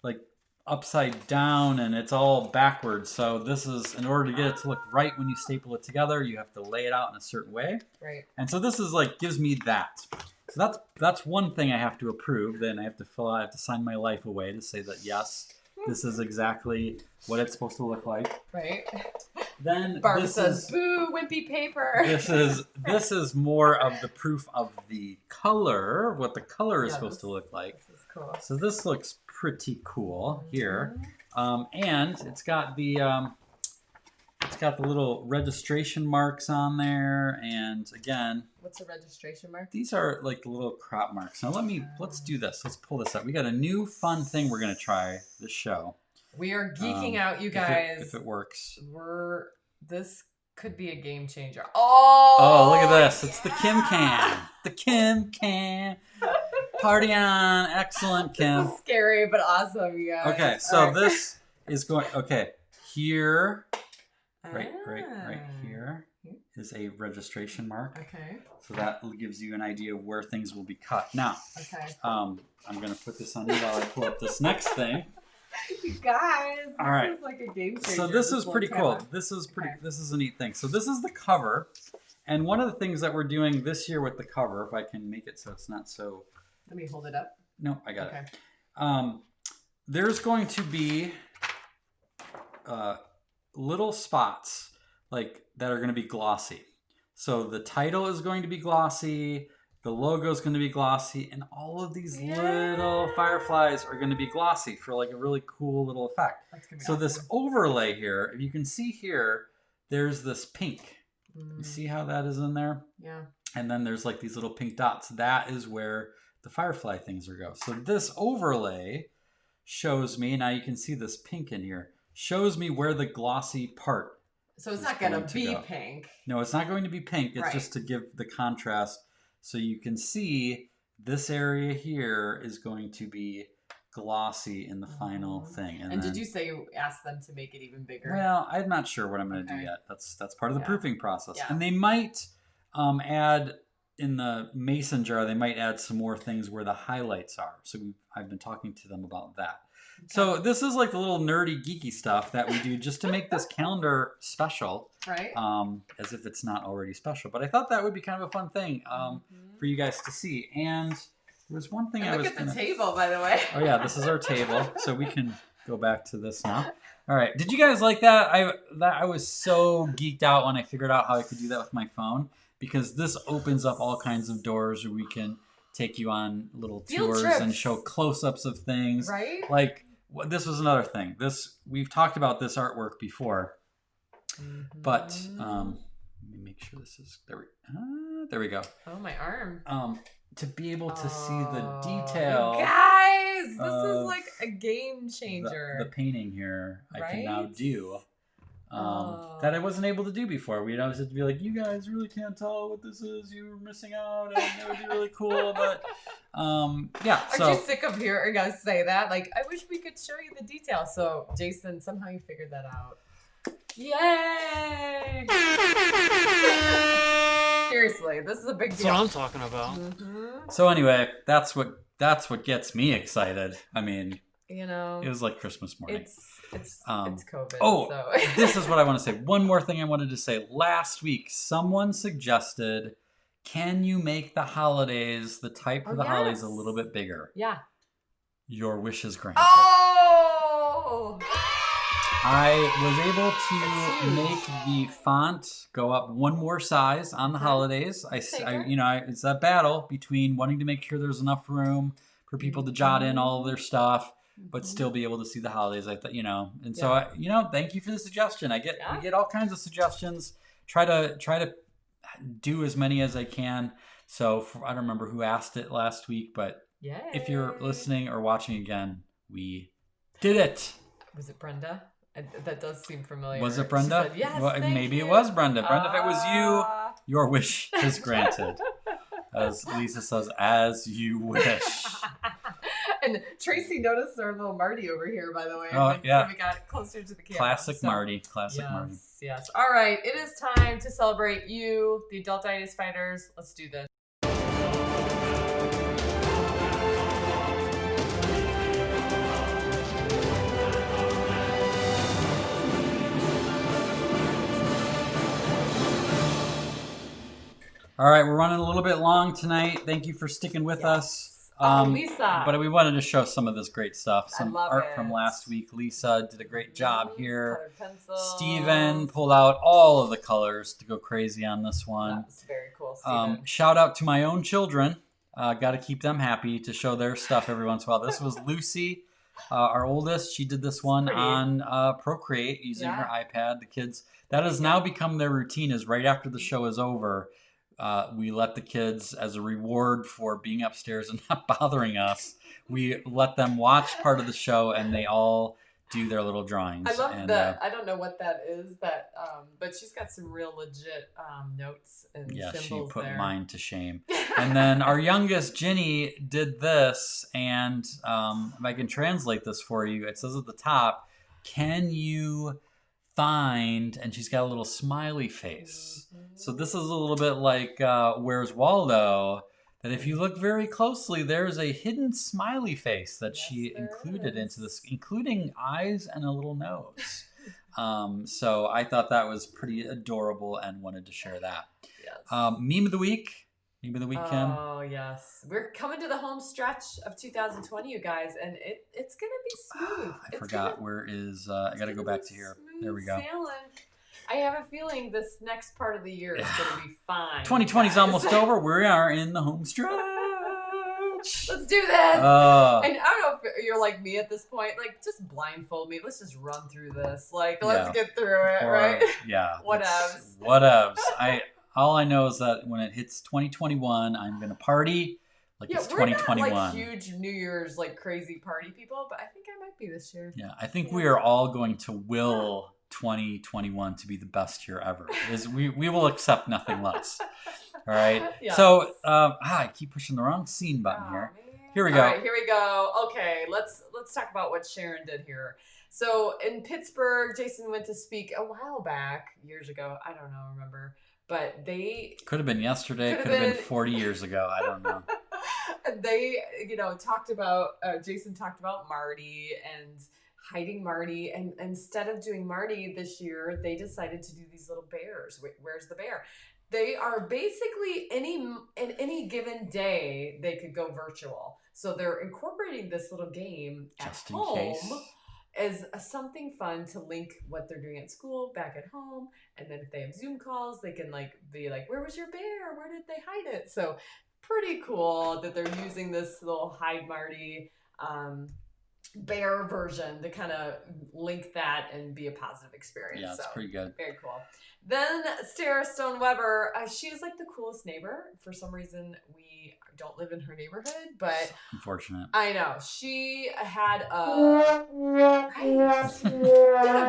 S1: like upside down and it's all backwards. So this is, in order to get it to look right when you staple it together, you have to lay it out in a certain way.
S2: Right.
S1: And so this is like, gives me that. So that's one thing I have to approve. Then I have to fill out, I have to sign my life away to say that yes, this is exactly what it's supposed to look like.
S2: Right.
S1: Then
S2: Barb says, "Boo, wimpy paper."
S1: This is more of the proof of the color, what the color is supposed to look like.
S2: This is cool.
S1: So this looks pretty cool here, and it's got the It's got the little registration marks on there, and again,
S2: what's a registration mark?
S1: these are like the little crop marks. Now let's do this. Let's pull this up. We got a new fun thing we're gonna try this show.
S2: We are geeking out, you guys.
S1: If it works.
S2: This could be a game changer. Oh,
S1: look at this. It's the Kim can. The Kim can. Party on. Excellent, Kim.
S2: This is scary, but awesome, you guys.
S1: Okay, so this is going, here, right here is a registration mark.
S2: Okay.
S1: So that gives you an idea of where things will be cut. Now, I'm going to put this on you while I pull up this next thing.
S2: You guys, this is like a game changer.
S1: So this is pretty cool. This is a neat thing. So this is the cover. And one of the things that we're doing this year with the cover, if I can make it so it's not so...
S2: Let me hold it up.
S1: No, I got it. There's going to be little spots that are going to be glossy. So the title is going to be glossy. The logo is going to be glossy, and all of these little fireflies are going to be glossy for like a really cool little effect. So this overlay here, if you can see here, there's this pink. You see how that is in there?
S2: Yeah.
S1: And then there's like these little pink dots. That is where the firefly things are go. So this overlay shows me, now you can see this pink in here, shows me where the glossy part.
S2: So it's not going to be pink.
S1: No, it's not going to be pink. It's just to give the contrast. So you can see this area here is going to be glossy in the final thing. And
S2: did you say you asked them to make it even bigger?
S1: Well, I'm not sure what I'm going to do yet. That's part of the proofing process.
S2: Yeah.
S1: And they might add in the mason jar, they might add some more things where the highlights are. So I've been talking to them about that. Okay. So this is like the little nerdy, geeky stuff that we do just to make this calendar special.
S2: Right.
S1: As if it's not already special. But I thought that would be kind of a fun thing for you guys to see. And there was one thing
S2: look at the table, by the way.
S1: Oh, yeah, this is our table. So we can go back to this now. All right. Did you guys like that? I was so geeked out when I figured out how I could do that with my phone. Because this opens up all kinds of doors where we can take you on little tours and show close-ups of things.
S2: Right.
S1: Like, this was another thing. We've talked about this artwork before. But let me make sure this is... There we go.
S2: Oh, my arm.
S1: To be able to see the detail...
S2: Guys, this is like a game changer.
S1: The painting here I can now do. That I wasn't able to do before. We'd always have to be like, you guys really can't tell what this is. You were missing out, and it would be really cool. But yeah.
S2: Aren't you sick of hearing us say that? Like, I wish we could show you the details. So, Jason, somehow you figured that out. Yay! Seriously, this is a big deal.
S5: That's what I'm talking about.
S1: So anyway, that's what gets me excited. I mean,
S2: you know,
S1: it was like Christmas morning.
S2: It's COVID.
S1: Oh,
S2: so.
S1: This is what I want to say. One more thing I wanted to say. Last week, someone suggested, can you make the holidays, the type for the holidays, a little bit bigger?
S2: Yeah.
S1: Your wish is granted.
S2: Oh!
S1: I was able to make the font go up one more size on the holidays. It's that battle between wanting to make sure there's enough room for people to jot in all of their stuff, but still be able to see the holidays. I thought, and so thank you for the suggestion. I get all kinds of suggestions. Try to do as many as I can. So I don't remember who asked it last week, but if you're listening or watching again, we did it.
S2: Was it Brenda? That does seem familiar.
S1: Was it Brenda?
S2: She said, yes,
S1: well, maybe it was Brenda. Brenda, if it was you, your wish is granted. As Lisa says, as you wish.
S2: And Tracy noticed our little Marty over here, by the way.
S1: Oh,
S2: when we got closer to the camera.
S1: Classic Marty. Marty.
S2: Yes. All right. It is time to celebrate you, the Adultitis Fighters. Let's do this.
S1: All right, we're running a little bit long tonight. Thank you for sticking with us.
S2: Lisa.
S1: But we wanted to show some of this great stuff. Some art
S2: it.
S1: from last week. Lisa did a great job here.
S2: Colored pencils.
S1: Steven pulled out all of the colors to go crazy on this one.
S2: That's very cool, Steven.
S1: Shout out to my own children. Got to keep them happy to show their stuff every once in a while. This was Lucy Our oldest, she did this one
S2: pretty.
S1: on Procreate using her iPad. The kids, that has now become their routine, is right after the show is over, we let the kids, as a reward for being upstairs and not bothering us, we let them watch part of the show and they all do their little drawings.
S2: I love that. I don't know what that is, but she's got some real legit notes and symbols
S1: she put
S2: there.
S1: mine to shame. And then our youngest, Ginny, did this, and if I can translate this for you, it says at the top, can you find, and she's got a little smiley face. So this is a little bit like Where's Waldo, that if you look very closely, there's a hidden smiley face that she included into this, including eyes and a little nose. So I thought that was pretty adorable and wanted to share that.
S2: Yes.
S1: Meme of the week. Meme of the week, Kim.
S2: Oh, yes. We're coming to the home stretch of 2020, you guys, and it's going to be smooth.
S1: I forgot. Where is... I got to go back to here. There we go.
S2: Sailing. I have a feeling this next part of the year is going to be fine.
S1: 2020 is almost over. We are in the home stretch.
S2: Let's do this. And I don't know if you're like me at this point. Like, just blindfold me. Let's just run through this. Like, let's get through it, right?
S1: Yeah.
S2: Whatevs.
S1: Whatevs. All I know is that when it hits 2021, I'm going to party like it's 2021.
S2: We're not like huge New Year's, like crazy party people, but I think I might be this year.
S1: Yeah, I think we are all going to will 2021 to be the best year ever. We will accept nothing less. All right.
S2: Yes.
S1: So I keep pushing the wrong scene button here.
S2: Man.
S1: Here we go.
S2: All right, here we go. Okay, let's talk about what Sharon did here. So in Pittsburgh, Jason went to speak a while back, years ago. I don't know, remember. But they...
S1: Could have been yesterday. Could have been 40 years ago. I don't know.
S2: They, talked about... Jason talked about Marty and hiding Marty. And instead of doing Marty this year, they decided to do these little bears. Where's the bear? They are basically in any given day, they could go virtual. So they're incorporating this little game
S1: just
S2: at
S1: in
S2: home.
S1: case.
S2: As something fun to link what they're doing at school back at home, and then if they have Zoom calls, they can be like, "Where was your bear? Where did they hide it?" So pretty cool that they're using this little Hide Marty bear version to kind of link that and be a positive experience.
S1: Yeah, it's pretty good.
S2: Very cool. Then Sarah Stone Weber, she is like the coolest neighbor. For some reason, we don't live in her neighborhood, but
S1: unfortunate.
S2: I know she had a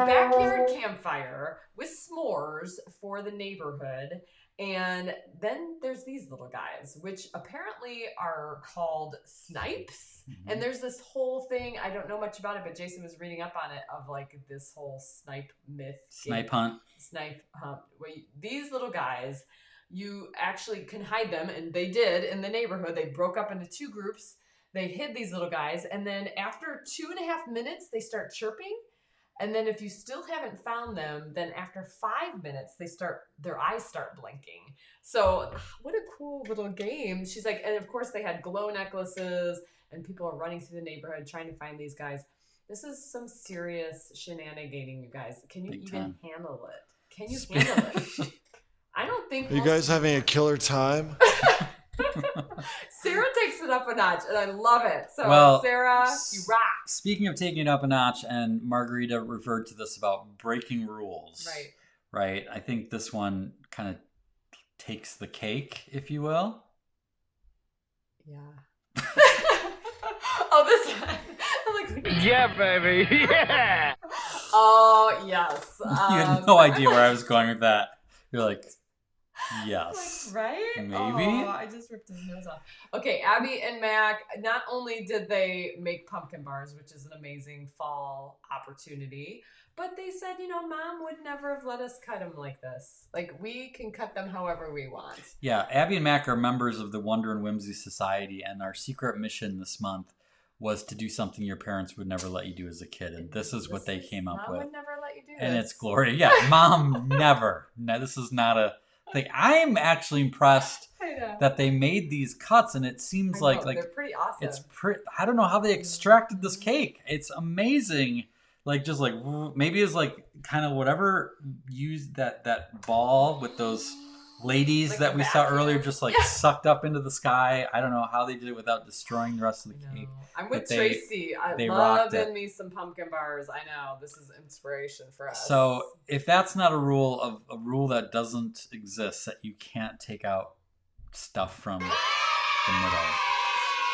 S2: backyard campfire with s'mores for the neighborhood. And then there's these little guys, which apparently are called snipes. Mm-hmm. And there's this whole thing, I don't know much about it, but Jason was reading up on it, of like this whole snipe myth.
S1: Snipe hunt.
S2: Snipe hunt. These little guys, you actually can hide them, and they did in the neighborhood. They broke up into two groups. They hid these little guys, and then after 2.5 minutes, they start chirping. And then if you still haven't found them, then after 5 minutes, their eyes start blinking. So what a cool little game. She's like, and of course they had glow necklaces, and people are running through the neighborhood trying to find these guys. This is some serious shenanigating, you guys. Can you even handle it? Can you handle it? I don't think.
S5: Are you guys having a killer time?
S2: Sarah takes it up a notch, and I love it. So, Sarah, you rock.
S1: Speaking of taking it up a notch, and Margarita referred to this about breaking rules. Right. I think this one kind of takes the cake, if you will.
S2: Yeah. This one. I'm like,
S6: yeah, baby. Yeah.
S2: Oh, yes.
S1: You had no idea where I was going with that. You're like, yes.
S2: Right?
S1: Maybe.
S2: Oh, I just ripped his nose off. Okay, Abby and Mac, not only did they make pumpkin bars, which is an amazing fall opportunity, but they said, Mom would never have let us cut them like this. Like, we can cut them however we want.
S1: Yeah, Abby and Mac are members of the Wonder and Whimsy Society, and our secret mission this month was to do something your parents would never let you do as a kid. And this is what they came up with.
S2: Mom would never let you do this.
S1: And it's glorious. Yeah, Mom never. No, this is not a thing. I'm actually impressed that they made these cuts, and it seems like
S2: they're pretty awesome.
S1: It's I don't know how they extracted this cake. It's amazing. Just maybe it's kind of whatever used that ball with those ladies
S2: Like
S1: that
S2: a
S1: we saw
S2: vacuum.
S1: earlier just like
S2: Yeah.
S1: sucked up into the sky. I don't know how they did it without destroying the rest of the cake.
S2: I'm
S1: but
S2: with
S1: they-
S2: Tracy. I
S1: they
S2: love
S1: rocked it.
S2: in me some pumpkin bars. I know this is inspiration for us.
S1: So if that's not a rule that doesn't exist, that you can't take out stuff from the middle,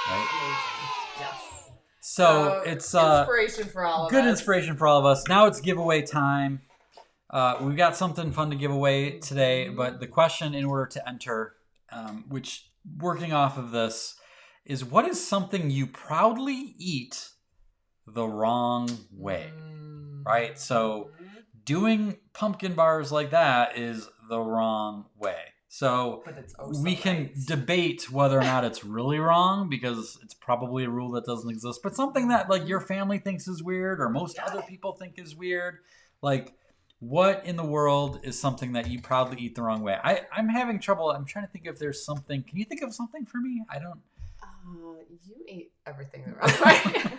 S1: right?
S2: Amazing. Yes.
S1: So it's
S2: inspiration for all of us.
S1: good inspiration for all of us. Now it's giveaway time. We've got something fun to give away today, but the question in order to enter, which working off of this, is what is something you proudly eat the wrong way, right? So doing pumpkin bars like that is the wrong way. So
S2: But it's
S1: we can debate whether or not it's really wrong because it's probably a rule that doesn't exist, but something that like your family thinks is weird or most other people think is weird. Like, what in the world is something that you proudly eat the wrong way? I'm having trouble. I'm trying to think if there's something. Can you think of something for me? I don't.
S2: You ate everything the wrong way.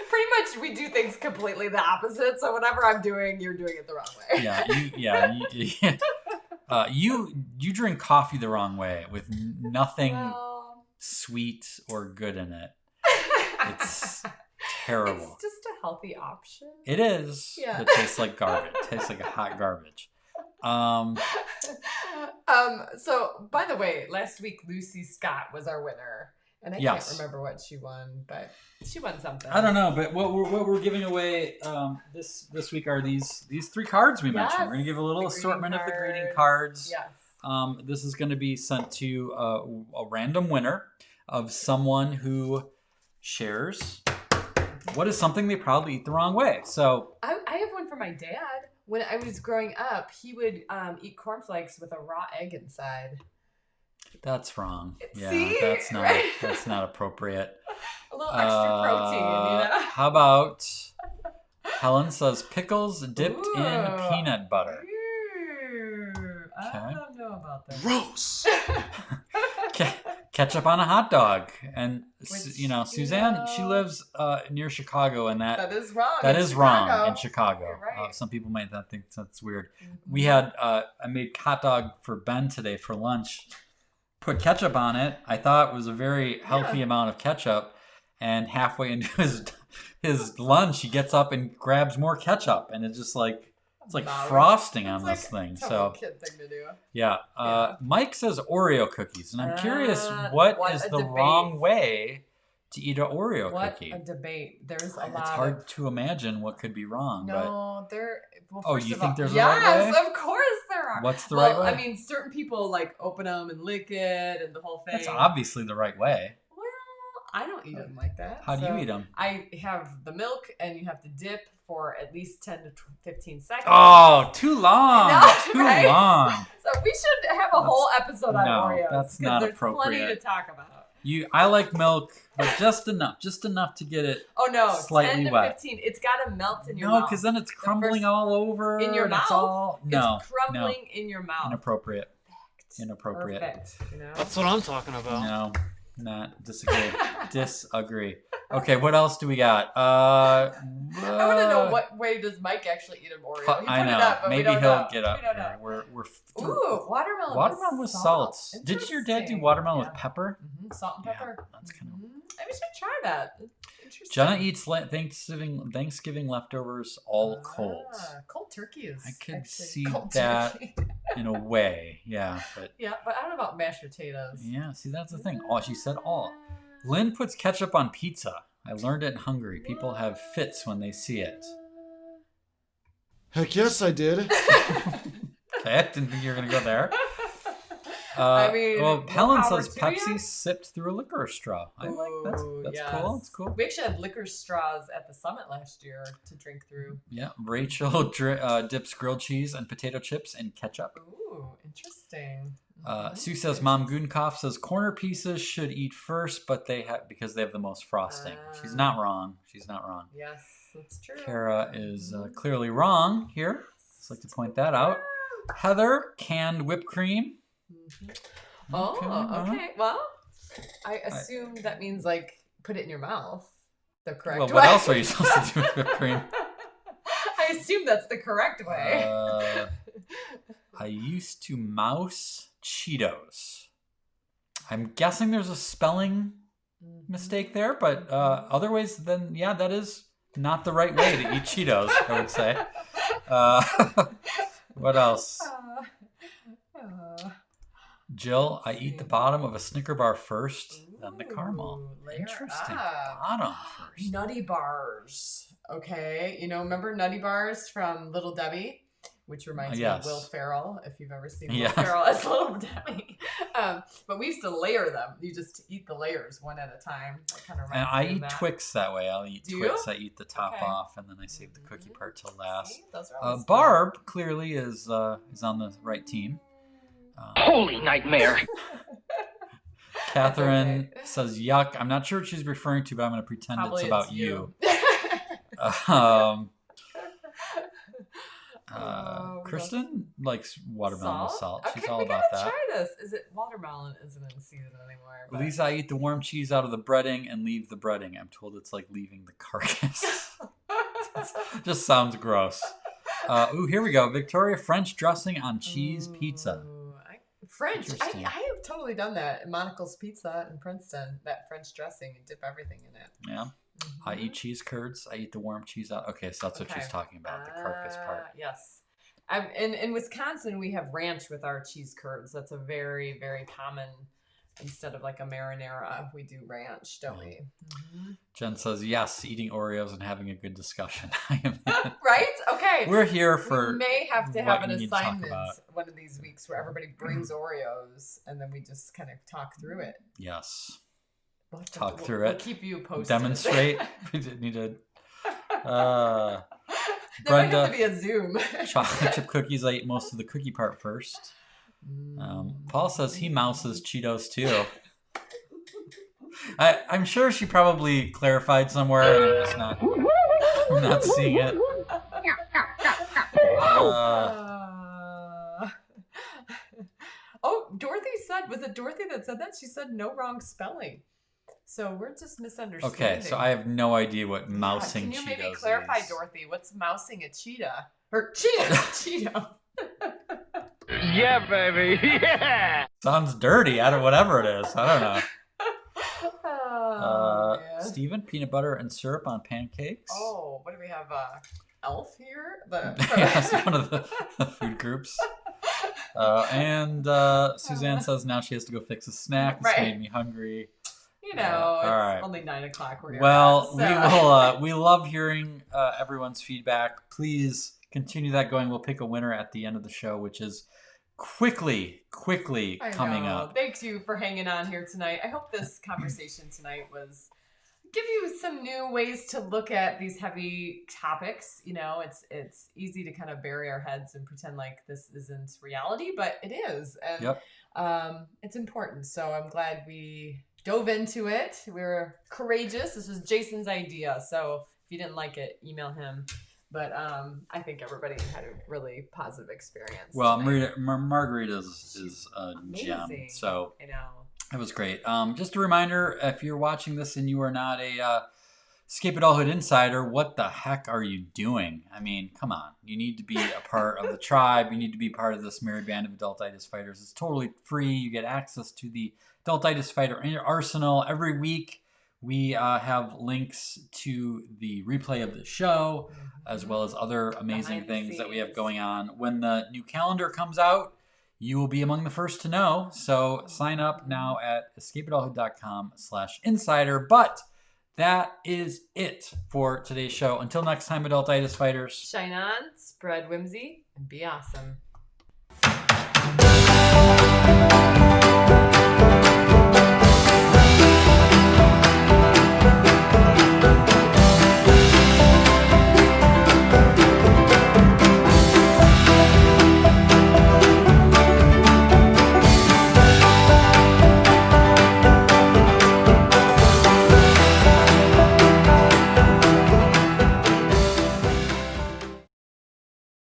S2: Pretty much, we do things completely the opposite. So whatever I'm doing, you're doing it the wrong way.
S1: You drink coffee the wrong way with nothing
S2: Well,
S1: sweet or good in it. It's terrible.
S2: It's just a healthy option.
S1: It is.
S2: Yeah.
S1: It tastes like garbage. It tastes like hot garbage.
S2: So by the way, last week Lucy Scott was our winner, and I can't remember what she won, but she won something.
S1: I don't know, but what we're giving away this week are these three cards we mentioned. We're gonna give a little assortment of the greeting cards.
S2: Yes.
S1: This is gonna be sent to a random winner of someone who shares what is something they proudly eat the wrong way. So
S2: I have one for my dad. When I was growing up, he would eat cornflakes with a raw egg inside.
S1: that's wrong. Yeah,
S2: See?
S1: that's not
S2: Right?
S1: that's not appropriate.
S2: A little extra protein, you know?
S1: How about Helen says pickles dipped in
S2: Ooh.
S1: peanut butter.
S2: Ooh, I
S1: Okay.
S2: don't know about that.
S5: Gross.
S1: Ketchup on a hot dog, and
S2: Which,
S1: Suzanne, she lives near Chicago, and
S2: That is wrong.
S1: that
S2: in
S1: is
S2: Chicago.
S1: wrong in Chicago.
S2: You're right.
S1: Some people might not think that's weird.
S2: Mhm.
S1: We had I made hot dog for Ben today for lunch. Put ketchup on it. I thought it was a very healthy amount of ketchup, and halfway into his lunch, he gets up and grabs more ketchup, and it's just like it's like
S2: Wow.
S1: frosting on
S2: It's
S1: this
S2: like
S1: thing.
S2: a total
S1: So
S2: kid thing to do.
S1: yeah. Mike says Oreo cookies, and I'm curious
S2: what
S1: what is
S2: a
S1: the
S2: debate.
S1: wrong way to eat an Oreo
S2: What
S1: cookie.
S2: a debate. There's a lot
S1: It's hard to imagine what could be wrong,
S2: No, there. Well,
S1: Oh,
S2: first
S1: you
S2: of
S1: think
S2: all,
S1: there's a right
S2: yes,
S1: way?
S2: of course there are.
S1: but what's the
S2: Well,
S1: right way?
S2: I mean, certain people like open them and lick it and the whole thing.
S1: That's obviously the right way.
S2: Well, I don't eat them like that.
S1: How do you
S2: So
S1: eat them?
S2: I have the milk, and you have to dip for at least 10 to 15 seconds.
S1: Oh, too long.
S2: I know,
S1: Too
S2: right?
S1: long.
S2: So we should have a whole episode on
S1: no,
S2: Oreos.
S1: that's
S2: 'cause
S1: not
S2: there's
S1: appropriate.
S2: plenty to talk about.
S1: I like milk, but just enough to get it.
S2: Oh no,
S1: Slightly
S2: 10 to
S1: wet.
S2: 15. It's got to melt in your
S1: No,
S2: mouth.
S1: because then it's crumbling
S2: first-
S1: all over.
S2: in your
S1: and It's
S2: mouth?
S1: all, no,
S2: It's crumbling in your mouth.
S1: inappropriate.
S2: Perfect.
S1: Inappropriate.
S2: Perfect, you know?
S5: That's what I'm talking about.
S1: No, not disagree. Disagree. Okay, what else do we got? I
S2: I want to know what way does Mike actually eat an Oreo? He put
S1: I know.
S2: it up, but we
S1: Maybe
S2: don't
S1: he'll
S2: know.
S1: get up
S2: We don't
S1: here.
S2: know.
S1: We're
S2: Ooh, watermelon
S1: with salt. Did your dad do
S2: Interesting.
S1: watermelon
S2: Yeah.
S1: with pepper?
S2: Salt and
S1: Yeah,
S2: pepper.
S1: that's kind of.
S2: Maybe we should try that. Interesting.
S1: Jenna eats Thanksgiving leftovers all cold.
S2: Cold turkey is.
S1: I could
S2: actually
S1: see
S2: cold
S1: that.
S2: turkey.
S1: In a way, yeah, but
S2: Yeah, but I don't know about mashed potatoes.
S1: yeah. See, that's the thing. Oh, she said all. Lynn puts ketchup on pizza. I learned it in Hungary. People have fits when they see it.
S5: Heck yes, I did.
S1: Okay, I didn't think you were gonna go there.
S2: I mean,
S1: well,
S2: more
S1: Helen
S2: power
S1: says
S2: to
S1: Pepsi
S2: you.
S1: sipped through a licorice straw. I like that's
S2: yes.
S1: cool. That's cool.
S2: We actually had liquor straws at the summit last year to drink through.
S1: Yeah, Rachel dips grilled cheese and potato chips in ketchup.
S2: Ooh, interesting.
S1: Sue says Mom Gudenkoff says corner pieces should eat first, but they have because they have the most frosting. She's not wrong. She's not wrong.
S2: Yes, that's true.
S1: Kara is clearly wrong here. Just like to point that out. Heather, canned whipped cream.
S2: Oh,
S1: uh-huh.
S2: okay. Well, I assume that means like put it in your mouth. The correct
S1: Well,
S2: way.
S1: what else are you supposed to do with whipped cream?
S2: I assume that's the correct way.
S1: I used to mouse Cheetos. I'm guessing there's a spelling mistake there, but other ways, then yeah, that is not the right way to eat Cheetos, I would say. What else? Jill, I eat the bottom of a Snicker bar first, then the caramel. Interesting. Bottom first.
S2: Nutty bars. Okay. Remember Nutty Bars from Little Debbie? Which reminds me of Will Ferrell, if you've ever seen Will Ferrell as Little Debbie. But we used to layer them. You just eat the layers one at a time. That kind of reminds
S1: I
S2: me of
S1: eat
S2: that.
S1: Twix that way. I'll eat Twix.
S2: You?
S1: I eat the top off, and then I save the cookie part till last.
S2: See? Those are always
S1: Barb clearly is on the right team.
S6: Holy nightmare.
S1: Catherine says, yuck. I'm not sure what she's referring to, but I'm going to pretend
S2: Probably
S1: it's about you. Kristen likes watermelon with salt.
S2: Okay,
S1: She's all
S2: we
S1: about
S2: gotta
S1: that.
S2: try this. Is it watermelon? Isn't in season anymore. But...
S1: Lisa, I eat the warm cheese out of the breading and leave the breading. I'm told it's like leaving the carcass. Just sounds gross. Here we go. Victoria, French dressing on cheese pizza.
S2: French. I have totally done that at Monocle's Pizza in Princeton. That French dressing and dip everything in it.
S1: Yeah. I eat cheese curds. I eat the warm cheese out. Okay, so that's what she's talking about, the carcass part.
S2: Yes. In Wisconsin, we have ranch with our cheese curds. That's a very, very common, instead of like a marinara, we do ranch, don't we? Mm-hmm.
S1: Jen says, yes, eating Oreos and having a good discussion.
S2: Right? Okay.
S1: We're here for
S2: We may have to have an
S1: you need to talk
S2: assignment
S1: about.
S2: one of these weeks where everybody brings Oreos and then we just kind of talk through it.
S1: Yes.
S2: We'll
S1: Talk through
S2: we'll
S1: it.
S2: Keep you posted.
S1: Demonstrate. We didn't need to.
S2: There
S1: Brenda,
S2: might have to be a Zoom.
S1: chocolate chip cookies. I eat most of the cookie part first. Paul says he mouses Cheetos too. I'm sure she probably clarified somewhere, and I'm just not seeing it.
S2: Dorothy said, was it Dorothy that said that? She said no wrong spelling. So we're just misunderstanding.
S1: Okay, so I have no idea what mousing Cheetos is.
S2: Can you maybe clarify, Dorothy, what's mousing a cheetah? Or Cheeto.
S6: Yeah, baby. Yeah.
S1: Sounds dirty. Whatever it is. I don't know.
S2: Man.
S1: Steven, peanut butter and syrup on pancakes.
S2: Oh, what do we have? Elf here?
S1: Yes, one of the food groups. And Suzanne says now she has to go fix a snack. This made me hungry.
S2: It's only 9 o'clock.
S1: We love hearing everyone's feedback. Please continue that going. We'll pick a winner at the end of the show, which is quickly coming up.
S2: Thanks you for hanging on here tonight. I hope this conversation tonight was give you some new ways to look at these heavy topics. It's easy to kind of bury our heads and pretend like this isn't reality, but it is, and it's important. So I'm glad we dove into it. We were courageous. This was Jason's idea, so if you didn't like it, email him. But I think everybody had a really positive experience.
S1: Well, Margarita is a gem. So
S2: I know.
S1: It was great. Just a reminder, if you're watching this and you are not a Escape Adulthood Insider, what the heck are you doing? I mean, come on. You need to be a part of the tribe. You need to be part of this merry band of Adultitis Fighters. It's totally free. You get access to the Adultitis Fighter arsenal. Every week, we have links to the replay of the show, as well as other amazing things that we have going on. When the new calendar comes out, you will be among the first to know. So sign up now at escapeadulthood.com/insider. But that is it for today's show. Until next time, Adultitis Fighters.
S2: Shine on, spread whimsy, and be awesome.